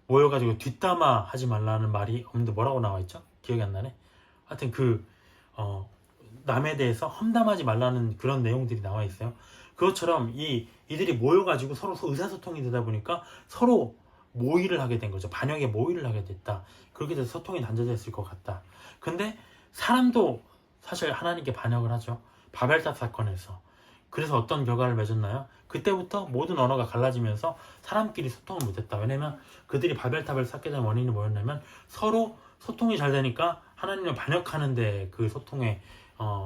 모여가지고 뒷담화 하지 말라는 말이 없는데 뭐라고 나와 있죠? 기억이 안 나네. 하여튼 남에 대해서 험담하지 말라는 그런 내용들이 나와 있어요. 그것처럼 이들이 모여가지고 서로 의사소통이 되다 보니까 서로 모의를 하게 된 거죠. 반역에 모의를 하게 됐다. 그렇게 돼서 소통이 단절됐을 것 같다. 근데 사람도 사실 하나님께 반역을 하죠. 바벨탑 사건에서. 그래서 어떤 결과를 맺었나요? 그때부터 모든 언어가 갈라지면서 사람끼리 소통을 못했다. 왜냐면 그들이 바벨탑을 쌓게 된 원인이 뭐였냐면 서로 소통이 잘 되니까 하나님을 반역하는데 그 소통의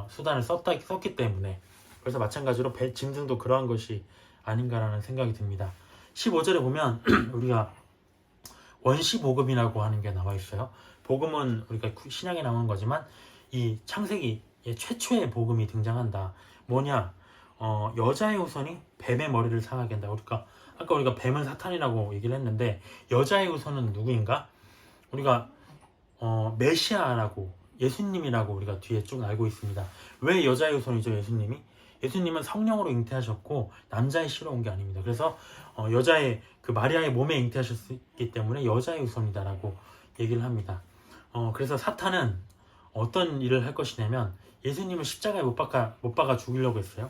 수단을 썼기 때문에. 그래서 마찬가지로 짐승도 그러한 것이 아닌가라는 생각이 듭니다. 15절에 보면 우리가 원시복음이라고 하는 게 나와 있어요. 복음은 우리가 신약에 나오는 거지만 이 창세기 최초의 복음이 등장한다. 뭐냐? 여자의 후손이 뱀의 머리를 상하게 한다. 아까 우리가 뱀은 사탄이라고 얘기를 했는데 여자의 후손은 누구인가? 우리가 메시아라고 예수님이라고 우리가 뒤에 쭉 알고 있습니다. 왜 여자의 후손이죠? 예수님은 성령으로 잉태하셨고 남자의 씨로 온 게 아닙니다. 그래서 여자의 마리아의 몸에 잉태하셨기 때문에 여자의 후손이다라고 얘기를 합니다. 그래서 사탄은 어떤 일을 할 것이냐면 예수님을 십자가에 못 박아 죽이려고 했어요.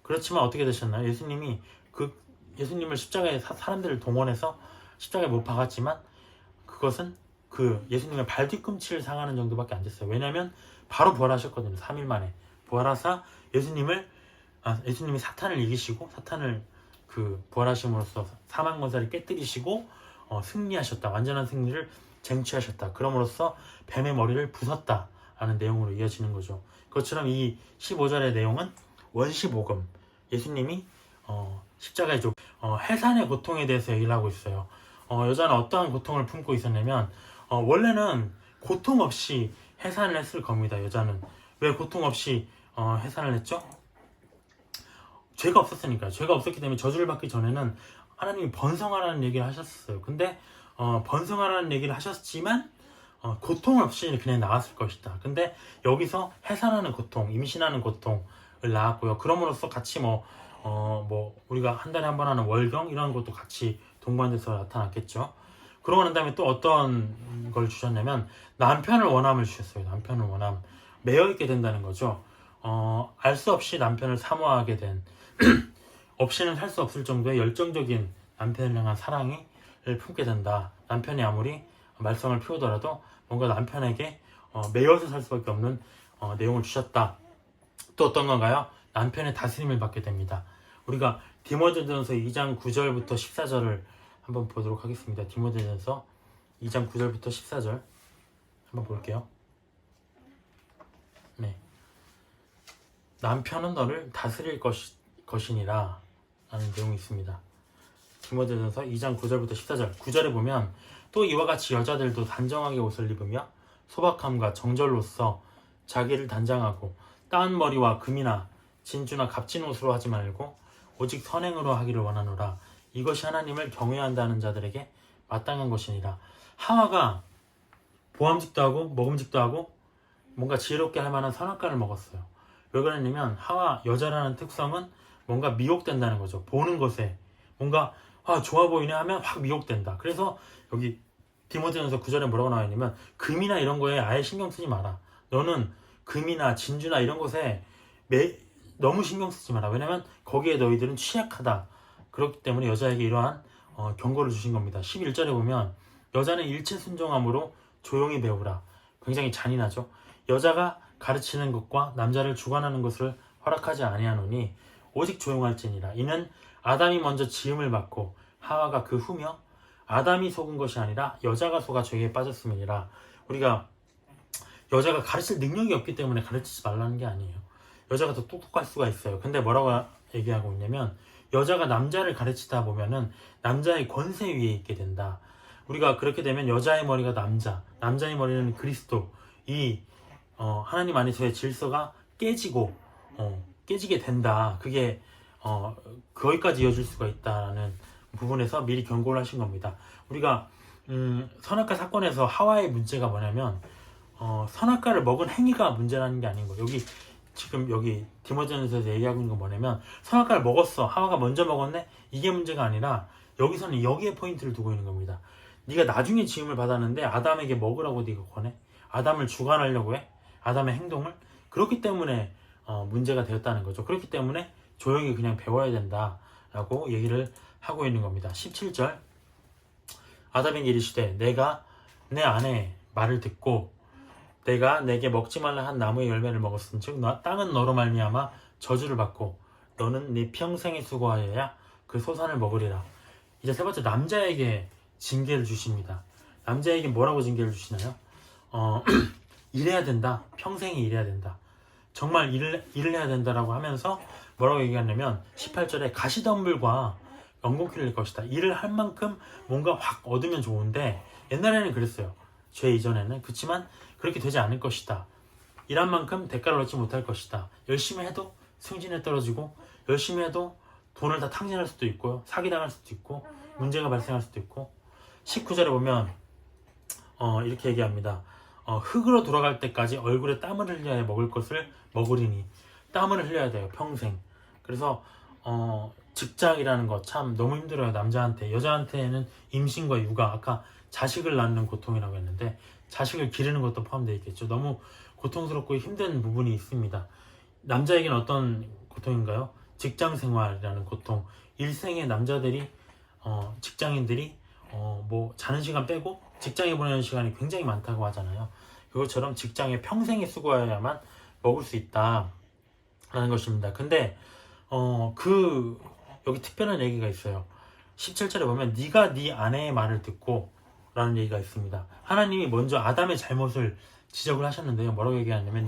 그렇지만 어떻게 되셨나요? 예수님을 십자가에 사람들을 동원해서 십자가에 못 박았지만 그것은 예수님의 발 뒤꿈치를 상하는 정도밖에 안 됐어요. 왜냐하면 바로 부활하셨거든요. 3일 만에 부활하사 예수님이 사탄을 이기시고 사탄을 부활하심으로써 사망 권세를 깨뜨리시고 승리하셨다. 완전한 승리를 쟁취하셨다. 그럼으로써 뱀의 머리를 부쉈다라는 내용으로 이어지는 거죠. 그것처럼 이 15절의 내용은 원시복음, 예수님이 십자가에 해산의 고통에 대해서 얘기를 하고 있어요. 여자는 어떠한 고통을 품고 있었냐면 원래는 고통 없이 해산을 했을 겁니다. 여자는 왜 고통 없이 해산을 했죠? 죄가 없었으니까요. 죄가 없었기 때문에 저주를 받기 전에는 하나님이 번성하라는 얘기를 하셨어요. 근데 번성하라는 얘기를 하셨지만 고통 없이 그냥 나왔을 것이다. 근데 여기서 해산하는 고통, 임신하는 고통을 낳았고요. 그럼으로써 같이 우리가 한 달에 한 번 하는 월경 이런 것도 같이 동반돼서 나타났겠죠. 그러고 난 다음에 또 어떤 걸 주셨냐면 남편을 원함을 주셨어요. 남편을 원함. 매여있게 된다는 거죠. 알 수 없이 남편을 사모하게 된 없이는 살 수 없을 정도의 열정적인 남편을 향한 사랑을 품게 된다. 남편이 아무리 말썽을 피우더라도 뭔가 남편에게 매여서 살 수밖에 없는 내용을 주셨다. 또 어떤 건가요? 남편의 다스림을 받게 됩니다. 우리가 디모데전서 2장 9절부터 14절을 한번 보도록 하겠습니다. 디모데전서 2장 9절부터 14절 한번 볼게요. 네. 남편은 너를 다스릴 것이니라 라는 내용이 있습니다. 디모데전서 2장 9절부터 14절 9절에 보면 또 이와 같이 여자들도 단정하게 옷을 입으며 소박함과 정절로써 자기를 단장하고 따은 머리와 금이나 진주나 값진 옷으로 하지 말고 오직 선행으로 하기를 원하노라. 이것이 하나님을 경외한다는 자들에게 마땅한 것이니라. 하와가 보암직도 하고 먹음직도 하고 뭔가 지혜롭게 할 만한 선악과를 먹었어요. 왜 그러냐면 여자라는 특성은 뭔가 미혹된다는 거죠. 보는 것에 뭔가 좋아 보이네 하면 확 미혹된다. 그래서 여기 디모데전서 9절에 뭐라고 나와 있냐면 금이나 이런 거에 아예 신경 쓰지 마라. 너는 금이나 진주나 이런 것에 너무 신경 쓰지 마라. 왜냐면 거기에 너희들은 취약하다. 그렇기 때문에 여자에게 이러한 경고를 주신 겁니다. 11절에 보면 여자는 일체 순종함으로 조용히 배우라. 굉장히 잔인하죠. 여자가 가르치는 것과 남자를 주관하는 것을 허락하지 아니하노니 오직 조용할지니라. 이는 아담이 먼저 지음을 받고 하와가 그 후며 아담이 속은 것이 아니라 여자가 속아 죄에 빠졌음이니라. 우리가 여자가 가르칠 능력이 없기 때문에 가르치지 말라는 게 아니에요. 여자가 더 똑똑할 수가 있어요. 근데 뭐라고 얘기하고 있냐면 여자가 남자를 가르치다 보면은 남자의 권세 위에 있게 된다. 우리가 그렇게 되면 여자의 머리가 남자의 머리는 그리스도, 이 하나님 안에서의 질서가 깨지게 된다. 그게 거기까지 이어질 수가 있다라는 부분에서 미리 경고를 하신 겁니다. 우리가 선악과 사건에서 하와의 문제가 뭐냐면 선악과를 먹은 행위가 문제라는 게 아닌 거예요. 지금 여기 디모데전서에서 얘기하고 있는 건 뭐냐면 선악과를 먹었어. 하와가 먼저 먹었네. 이게 문제가 아니라 여기서는 여기에 포인트를 두고 있는 겁니다. 네가 나중에 지음을 받았는데 아담에게 먹으라고 네가 권해? 아담을 주관하려고 해? 아담의 행동을? 그렇기 때문에 문제가 되었다는 거죠. 그렇기 때문에 조용히 그냥 배워야 된다라고 얘기를 하고 있는 겁니다. 17절 아담에게 이르시되 내가 내 아내의 말을 듣고 내가 내게 먹지 말라 한 나무의 열매를 먹었은즉 땅은 너로 말미암아 저주를 받고 너는 네 평생에 수고하여야 그 소산을 먹으리라. 이제 세 번째 남자에게 징계를 주십니다. 남자에게 뭐라고 징계를 주시나요? 일해야 된다. 평생에 일해야 된다. 정말 일을 해야 된다라고 하면서 뭐라고 얘기하냐면 18절에 가시덤불과 연공키를 낼 것이다. 일을 할 만큼 뭔가 확 얻으면 좋은데 옛날에는 그랬어요. 죄 이전에는. 그렇지만 그렇게 되지 않을 것이다. 일한 만큼 대가를 얻지 못할 것이다. 열심히 해도 승진에 떨어지고 열심히 해도 돈을 다 탕진할 수도 있고요. 사기당할 수도 있고 문제가 발생할 수도 있고 19절에 보면 이렇게 얘기합니다. 흙으로 돌아갈 때까지 얼굴에 땀을 흘려야 먹을 것을 먹으리니 땀을 흘려야 돼요. 평생. 그래서 직장이라는 거 참 너무 힘들어요. 남자한테. 여자한테는 임신과 육아, 아까 자식을 낳는 고통이라고 했는데 자식을 기르는 것도 포함되어 있겠죠. 너무 고통스럽고 힘든 부분이 있습니다. 남자에게는 어떤 고통인가요? 직장 생활이라는 고통. 일생에 남자들이 직장인들이 뭐 자는 시간 빼고 직장에 보내는 시간이 굉장히 많다고 하잖아요. 그것처럼 직장에 평생에 수고해야만 먹을 수 있다라는 것입니다. 근데 여기 특별한 얘기가 있어요. 17절에 보면 네가 네 아내의 말을 듣고 라는 얘기가 있습니다. 하나님이 먼저 아담의 잘못을 지적을 하셨는데요. 뭐라고 얘기하냐면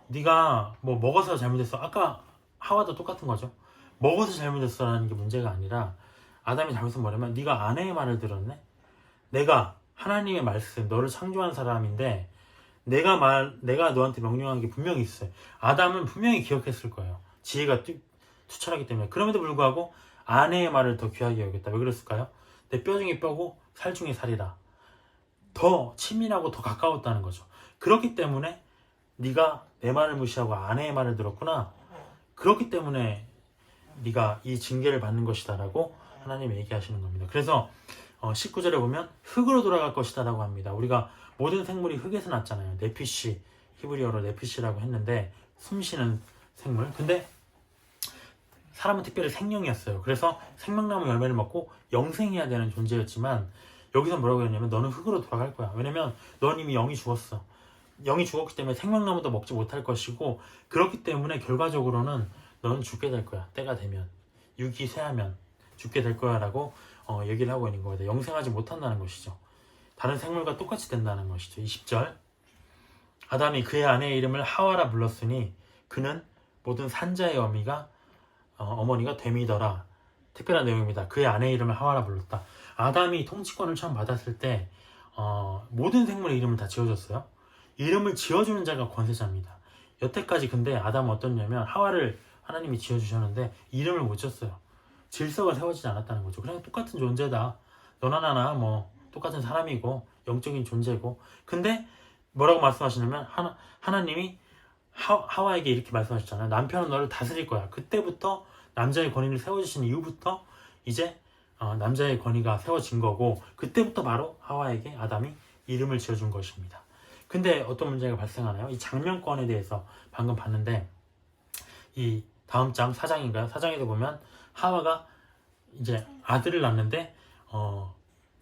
네가 뭐 먹어서 잘못했어. 아까 하와도 똑같은 거죠. 먹어서 잘못했어라는 게 문제가 아니라 아담의 잘못은 뭐냐면 네가 아내의 말을 들었네. 내가 하나님의 말씀, 너를 창조한 사람인데 내가 너한테 명령한 게 분명히 있어요. 아담은 분명히 기억했을 거예요. 지혜가 투철하기 때문에. 그럼에도 불구하고 아내의 말을 더 귀하게 여겼다. 왜 그랬을까요? 내 뼈 중에 뼈고 살 중에 살이다. 더 친밀하고 더 가까웠다는 거죠. 그렇기 때문에 네가 내 말을 무시하고 아내의 말을 들었구나. 그렇기 때문에 네가 이 징계를 받는 것이다 라고 하나님이 얘기하시는 겁니다. 그래서 19절에 보면 흙으로 돌아갈 것이다 라고 합니다. 우리가 모든 생물이 흙에서 났잖아요. 네피시, 히브리어로 네피시라고 했는데 숨쉬는 생물. 근데 사람은 특별히 생명이었어요. 그래서 생명나무 열매를 먹고 영생해야 되는 존재였지만 여기서 뭐라고 했냐면 너는 흙으로 돌아갈 거야. 왜냐면 넌 이미 영이 죽었어. 영이 죽었기 때문에 생명나무도 먹지 못할 것이고 그렇기 때문에 결과적으로는 너는 죽게 될 거야. 때가 되면. 육이 쇠하면 죽게 될 거야 라고 얘기를 하고 있는 거예요. 영생하지 못한다는 것이죠. 다른 생물과 똑같이 된다는 것이죠. 20절 아담이 그의 아내의 이름을 하와라 불렀으니 그는 모든 산자의 어머니가 됨이더라. 특별한 내용입니다. 그의 아내의 이름을 하와라 불렀다. 아담이 통치권을 처음 받았을 때 모든 생물의 이름을 다 지어줬어요. 이름을 지어주는 자가 권세자입니다. 여태까지 근데 아담은 어떻냐면 하와를 하나님이 지어주셨는데 이름을 못 줬어요. 질서가 세워지지 않았다는 거죠. 그냥 똑같은 존재다. 너나 나나 뭐 똑같은 사람이고 영적인 존재고. 근데 뭐라고 말씀하시냐면 하나님이 하와에게 이렇게 말씀하셨잖아요. 남편은 너를 다스릴 거야. 그때부터 남자의 권위를 세워주신 이후부터 이제 남자의 권위가 세워진 거고 그때부터 바로 하와에게 아담이 이름을 지어준 것입니다. 근데 어떤 문제가 발생하나요? 이 장명권에 대해서 방금 봤는데 이 다음 장 4장인가요? 4장에도 보면 하와가 이제 아들을 낳는데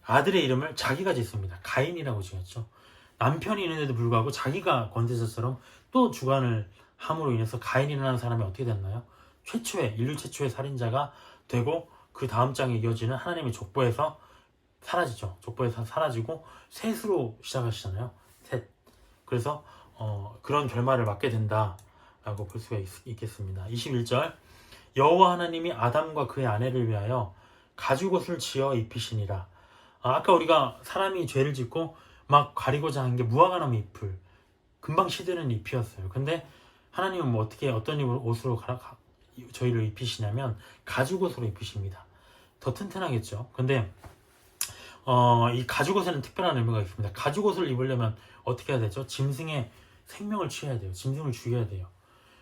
아들의 이름을 자기가 짓습니다. 가인이라고 지었죠. 남편이 있는데도 불구하고 자기가 권세자처럼 또 주관을 함으로 인해서 가인이라는 사람이 어떻게 됐나요? 인류 최초의 살인자가 되고 그 다음 장에 이어지는 하나님의 족보에서 사라지죠. 족보에서 사라지고 셋으로 시작하시잖아요. 셋. 그래서 그런 결말을 맞게 된다라고 볼 수가 있겠습니다. 21절 여호와 하나님이 아담과 그의 아내를 위하여 가죽옷을 지어 입히시니라. 아까 우리가 사람이 죄를 짓고 막 가리고자 한 게 무화과나무 잎을 금방 시드는 잎이었어요. 근데 하나님은 뭐 어떻게 어떤 옷으로 저희를 입히시냐면 가죽옷으로 입히십니다. 더 튼튼하겠죠. 근데 이 가죽옷에는 특별한 의미가 있습니다. 가죽옷을 입으려면 어떻게 해야 되죠? 짐승의 생명을 취해야 돼요. 짐승을 죽여야 돼요.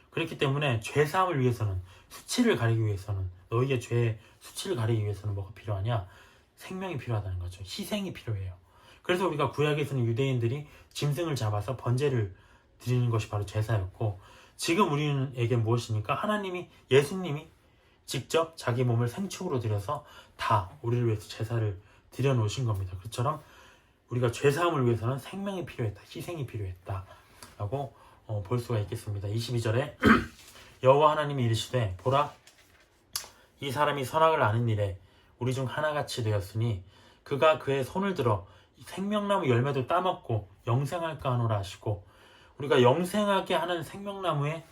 그렇기 때문에 죄 사함을 위해서는, 수치를 가리기 위해서는, 너희의 죄의 수치를 가리기 위해서는 뭐가 필요하냐? 생명이 필요하다는 거죠. 희생이 필요해요. 그래서 우리가 구약에서는 유대인들이 짐승을 잡아서 번제를 드리는 것이 바로 제사였고, 지금 우리에게 무엇입니까? 하나님이, 예수님이 직접 자기 몸을 생축으로 드려서 다 우리를 위해서 제사를 드려 놓으신 겁니다. 그처럼 우리가 죄사함을 위해서는 생명이 필요했다, 희생이 필요했다 라고 볼 수가 있겠습니다. 22절에 여호와 하나님이 이르시되 보라, 이 사람이 선악을 아는 일에 우리 중 하나같이 되었으니 그가 그의 손을 들어 생명나무 열매도 따먹고 영생할까 하노라 하시고, 우리가 영생하게 하는 생명나무에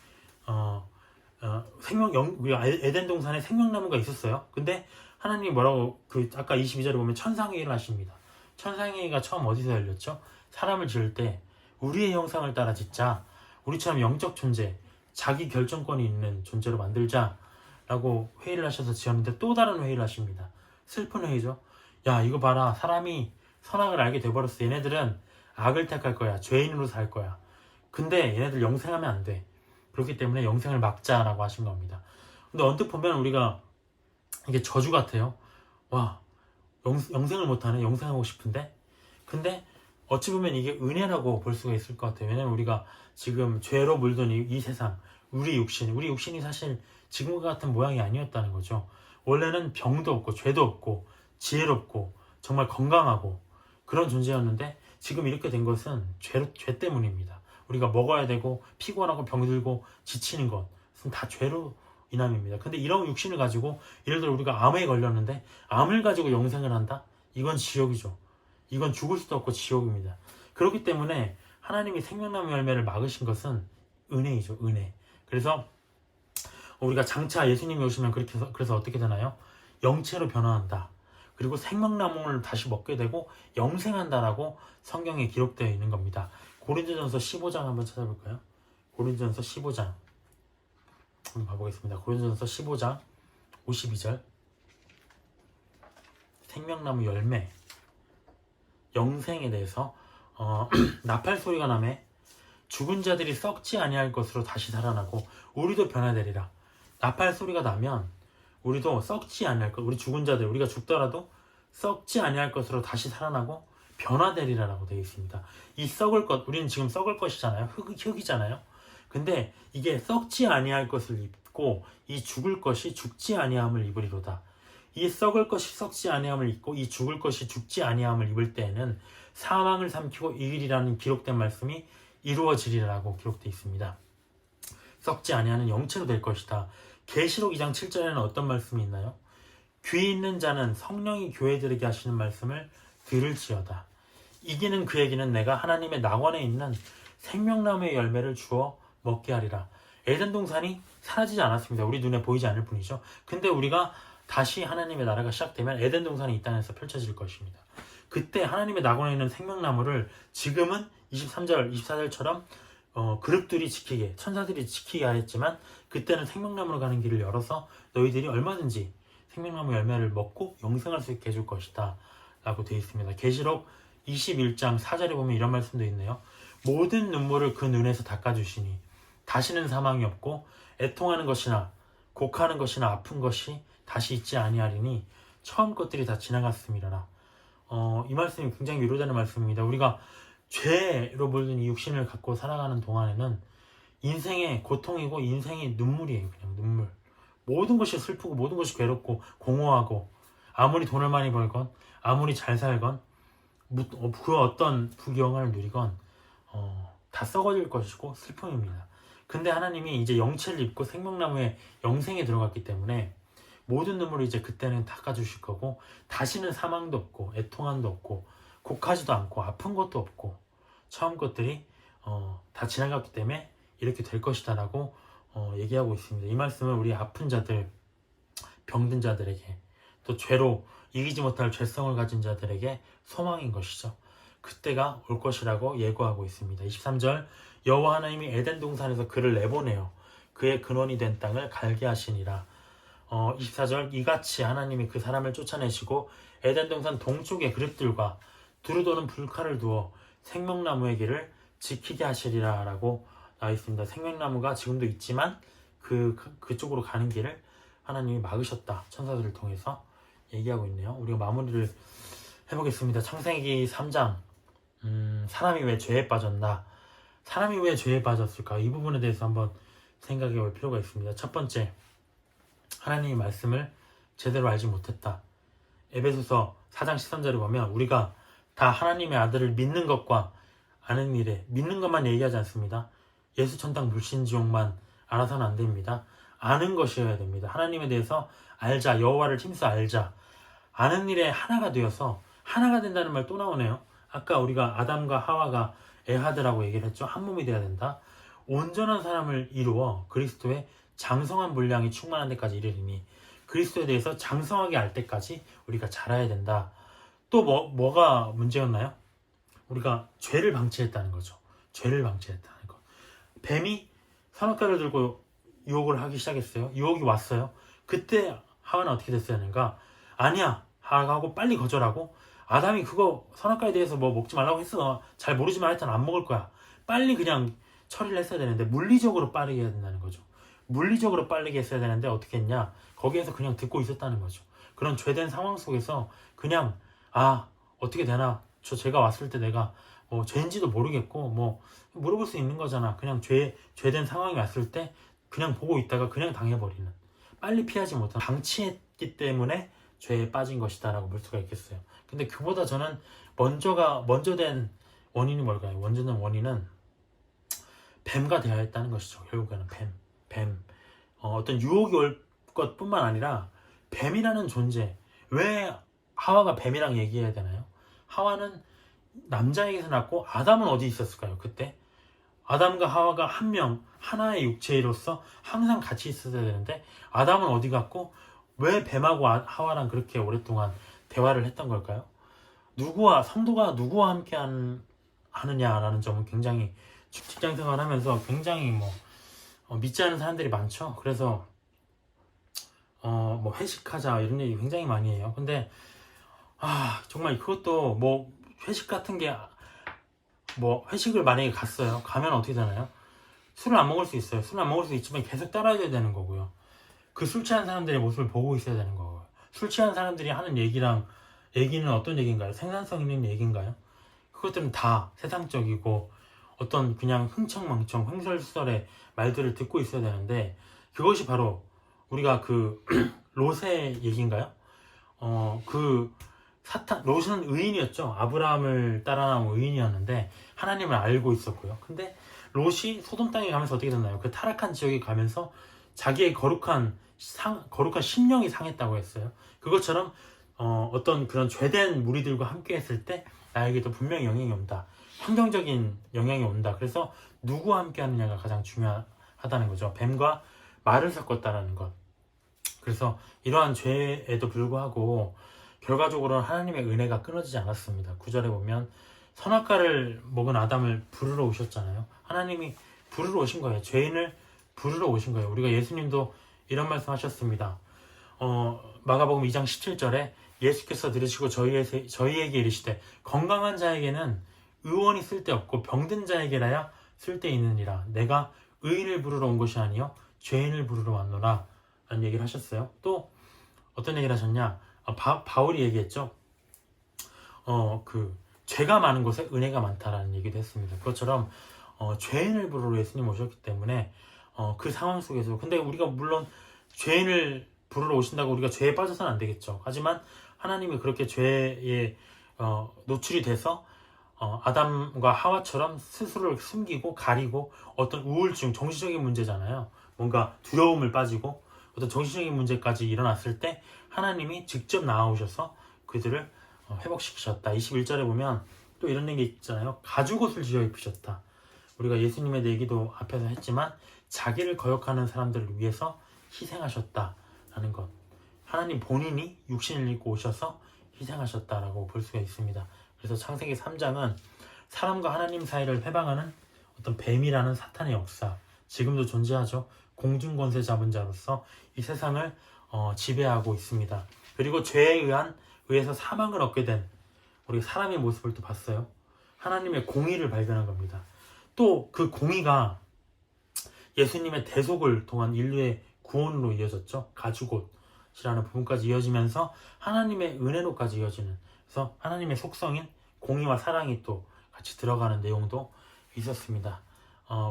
우리가 에덴 동산에 생명나무가 있었어요. 근데 하나님이 뭐라고, 아까 22절에 보면 천상회의를 하십니다. 천상회의가 처음 어디서 열렸죠? 사람을 지을 때 우리의 형상을 따라 짓자, 우리처럼 영적 존재, 자기 결정권이 있는 존재로 만들자 라고 회의를 하셔서 지었는데, 또 다른 회의를 하십니다. 슬픈 회의죠. 야, 이거 봐라, 사람이 선악을 알게 돼버렸어. 얘네들은 악을 택할 거야. 죄인으로 살 거야. 근데 얘네들 영생하면 안 돼. 그렇기 때문에 영생을 막자라고 하신 겁니다. 근데 언뜻 보면 우리가 이게 저주 같아요. 와, 영생을 못하네. 영생하고 싶은데. 근데 어찌 보면 이게 은혜라고 볼 수가 있을 것 같아요. 왜냐면 우리가 지금 죄로 물든 이 세상, 우리 육신이 사실 지금과 같은 모양이 아니었다는 거죠. 원래는 병도 없고 죄도 없고 지혜롭고 정말 건강하고 그런 존재였는데, 지금 이렇게 된 것은 죄 때문입니다. 우리가 먹어야 되고 피곤하고 병들고 지치는 것은 다 죄로 인함입니다. 근데 이런 육신을 가지고, 예를 들어 우리가 암에 걸렸는데 암을 가지고 영생을 한다? 이건 지옥이죠. 이건 죽을 수도 없고 지옥입니다. 그렇기 때문에 하나님이 생명나무 열매를 막으신 것은 은혜이죠. 은혜. 그래서 우리가 장차 예수님이 오시면 그래서 어떻게 되나요? 영체로 변화한다. 그리고 생명나무를 다시 먹게 되고 영생한다라고 성경에 기록되어 있는 겁니다. 고린도전서 15장 한번 찾아볼까요? 고린도전서 15장 한번 봐보겠습니다. 고린도전서 15장 52절, 생명나무 열매, 영생에 대해서 나팔 소리가 나매 죽은 자들이 썩지 아니할 것으로 다시 살아나고 우리도 변화되리라. 나팔 소리가 나면 우리도 썩지 아니할 것, 우리 죽은 자들, 우리가 죽더라도 썩지 아니할 것으로 다시 살아나고 변화되리라라고 되어 있습니다. 이 썩을 것, 우리는 지금 썩을 것이잖아요. 흙이잖아요. 근데 이게 썩지 아니할 것을 입고 이 죽을 것이 죽지 아니함을 입으리로다. 이 썩을 것이 썩지 아니함을 입고 이 죽을 것이 죽지 아니함을 입을 때에는 사망을 삼키고 이기리라는 기록된 말씀이 이루어지리라고 기록되어 있습니다. 썩지 아니하는 영체로 될 것이다. 계시록 2장 7절에는 어떤 말씀이 있나요? 귀 있는 자는 성령이 교회들에게 하시는 말씀을 들을지어다. 이기는 그에게는 내가 하나님의 낙원에 있는 생명나무의 열매를 주어 먹게 하리라. 에덴 동산이 사라지지 않았습니다. 우리 눈에 보이지 않을 뿐이죠. 근데 우리가 다시 하나님의 나라가 시작되면 에덴 동산이 이 땅에서 펼쳐질 것입니다. 그때 하나님의 낙원에 있는 생명나무를 지금은 23절, 24절처럼 그룹들이 지키게, 천사들이 지키게 하였지만, 그때는 생명나무로 가는 길을 열어서 너희들이 얼마든지 생명나무 열매를 먹고 영생할 수 있게 해줄 것이다 라고 되어 있습니다. 계시록 21장 4절에 보면 이런 말씀도 있네요. 모든 눈물을 그 눈에서 닦아주시니 다시는 사망이 없고 애통하는 것이나 곡하는 것이나 아픈 것이 다시 있지 아니하리니 처음 것들이 다 지나갔음이라라. 이 말씀이 굉장히 위로되는 말씀입니다. 우리가 죄로 물든 이 육신을 갖고 살아가는 동안에는 인생의 고통이고 인생의 눈물이에요. 그냥 눈물. 모든 것이 슬프고 모든 것이 괴롭고 공허하고, 아무리 돈을 많이 벌건 아무리 잘 살건 그 어떤 부귀영화를 누리건 다 썩어질 것이고 슬픔입니다. 근데 하나님이 이제 영체를 입고 생명나무의 영생에 들어갔기 때문에 모든 눈물을 이제 그때는 닦아주실 거고, 다시는 사망도 없고 애통함도 없고 곡하지도 않고 아픈 것도 없고 처음 것들이 다 지나갔기 때문에 이렇게 될 것이다 라고 얘기하고 있습니다. 이 말씀은 우리 아픈 자들, 병든 자들에게, 또 죄로 이기지 못할 죄성을 가진 자들에게 소망인 것이죠. 그때가 올 것이라고 예고하고 있습니다. 23절 여호와 하나님이 에덴 동산에서 그를 내보내어 그의 근원이 된 땅을 갈게 하시니라. 24절 이같이 하나님이 그 사람을 쫓아내시고 에덴 동산 동쪽의 그릇들과 두루 도는 불칼을 두어 생명나무의 길을 지키게 하시리라 라고 나와 있습니다. 생명나무가 지금도 있지만 그쪽으로 가는 길을 하나님이 막으셨다. 천사들을 통해서 얘기하고 있네요. 우리가 마무리를 해보겠습니다. 창세기 3장 사람이 왜 죄에 빠졌나? 사람이 왜 죄에 빠졌을까? 이 부분에 대해서 한번 생각해 볼 필요가 있습니다. 첫 번째, 하나님의 말씀을 제대로 알지 못했다. 에베소서 4장 13절을 보면 우리가 다 하나님의 아들을 믿는 것과 아는 일에 믿는 것만 얘기하지 않습니다. 예수 천당 불신지옥만 알아서는 안 됩니다. 아는 것이어야 됩니다. 하나님에 대해서 알자. 여호와를 힘써 알자. 아는 일에 하나가 되어서 하나가 된다는 말 또 나오네요. 아까 우리가 아담과 하와가 에하드라고 얘기를 했죠. 한 몸이 돼야 된다. 온전한 사람을 이루어 그리스도의 장성한 분량이 충만한 데까지 이르리니 그리스도에 대해서 장성하게 알 때까지 우리가 자라야 된다. 또 뭐가 문제였나요? 우리가 죄를 방치했다는 거죠. 죄를 방치했다는 거. 뱀이 선악과를 들고 유혹을 하기 시작했어요. 유혹이 왔어요. 그때 하와는 어떻게 됐어야 하는가? 아니야 하고 빨리 거절하고 아담이 그거 선악과에 대해서 뭐 먹지 말라고 했어. 잘 모르지만 하여튼 안 먹을 거야. 빨리 그냥 처리를 했어야 되는데 물리적으로 빠르게 해야 된다는 거죠. 물리적으로 빠르게 했어야 되는데 어떻게 했냐? 거기에서 그냥 듣고 있었다는 거죠. 그런 죄된 상황 속에서 그냥 어떻게 되나? 제가 왔을 때 내가 죄인지도 모르겠고 뭐 물어볼 수 있는 거잖아. 그냥 죄된 상황이 왔을 때 그냥 보고 있다가 그냥 당해버리는, 빨리 피하지 못한, 방치했기 때문에 죄에 빠진 것이다 라고 볼 수가 있겠어요. 근데 그보다 저는 먼저 된 원인이 뭘까요? 먼저 된 원인은 뱀과 대화했다는 것이죠. 결국에는 뱀. 어떤 유혹이 올 것뿐만 아니라 뱀이라는 존재. 왜 하와가 뱀이랑 얘기해야 되나요? 하와는 남자에게서 났고 아담은 어디 있었을까요? 그때 아담과 하와가 하나의 육체로서 항상 같이 있어야 되는데 아담은 어디 갔고 왜 뱀하고 하와랑 그렇게 오랫동안 대화를 했던 걸까요? 성도가 누구와 함께 하느냐라는 점은 굉장히 직장 생활하면서 굉장히 믿지 않는 사람들이 많죠. 그래서 회식하자 이런 얘기 굉장히 많이 해요. 근데 정말 그것도 회식 같은 게 회식을 만약에 갔어요. 가면 어떻게 되나요? 술을 안 먹을 수 있어요. 술을 안 먹을 수 있지만 계속 따라줘야 되는 거고요. 그 술 취한 사람들의 모습을 보고 있어야 되는 거고요. 술 취한 사람들이 하는 얘기는 어떤 얘기인가요? 생산성 있는 얘기인가요? 그것들은 다 세상적이고 어떤 그냥 흥청망청 횡설수설의 말들을 듣고 있어야 되는데 그것이 바로 우리가 롯의 얘기인가요? 롯은 의인이었죠. 아브라함을 따라 나온 의인이었는데 하나님을 알고 있었고요. 근데 롯이 소돔 땅에 가면서 어떻게 됐나요? 그 타락한 지역에 가면서 자기의 거룩한 심령이 상했다고 했어요. 그것처럼 어떤 그런 죄된 무리들과 함께 했을 때 나에게도 분명히 영향이 온다. 환경적인 영향이 온다. 그래서 누구와 함께 하느냐가 가장 중요하다는 거죠. 뱀과 말을 섞었다라는 것. 그래서 이러한 죄에도 불구하고 결과적으로는 하나님의 은혜가 끊어지지 않았습니다. 9절에 보면 선악과를 먹은 아담을 부르러 오셨잖아요. 하나님이 부르러 오신 거예요. 죄인을 부르러 오신 거예요. 우리가 예수님도 이런 말씀 하셨습니다. 마가복음 2장 17절에 예수께서 들으시고 저희에게 이르시되 건강한 자에게는 의원이 쓸데없고 병든 자에게라야 쓸데있느니라. 내가 의인을 부르러 온 것이 아니요 죄인을 부르러 왔노라 라는 얘기를 하셨어요. 또 어떤 얘기를 하셨냐? 바울이 얘기했죠. 죄가 많은 곳에 은혜가 많다라는 얘기도 했습니다. 그것처럼 죄인을 부르러 예수님 오셨기 때문에 그 상황 속에서, 근데 우리가 물론 죄인을 부르러 오신다고 우리가 죄에 빠져서는 안 되겠죠. 하지만 하나님이 그렇게 죄에 노출이 돼서 아담과 하와처럼 스스로를 숨기고 가리고 어떤 우울증, 정신적인 문제잖아요. 뭔가 두려움을 빠지고 어떤 정신적인 문제까지 일어났을 때 하나님이 직접 나아오셔서 그들을 회복시키셨다. 21절에 보면 또 이런 얘기 있잖아요. 가죽옷을 지어 입히셨다. 우리가 예수님의 얘기도 앞에서 했지만 자기를 거역하는 사람들을 위해서 희생하셨다라는 것. 하나님 본인이 육신을 입고 오셔서 희생하셨다라고 볼 수가 있습니다. 그래서 창세기 3장은 사람과 하나님 사이를 회방하는 어떤 뱀이라는 사탄의 역사, 지금도 존재하죠. 공중권세 잡은 자로서 이 세상을 지배하고 있습니다. 그리고 죄에 의해서 사망을 얻게 된 우리 사람의 모습을 또 봤어요. 하나님의 공의를 발견한 겁니다. 또 그 공의가 예수님의 대속을 통한 인류의 구원으로 이어졌죠. 가죽옷이라는 부분까지 이어지면서 하나님의 은혜로까지 이어지는, 그래서 하나님의 속성인 공의와 사랑이 또 같이 들어가는 내용도 있었습니다.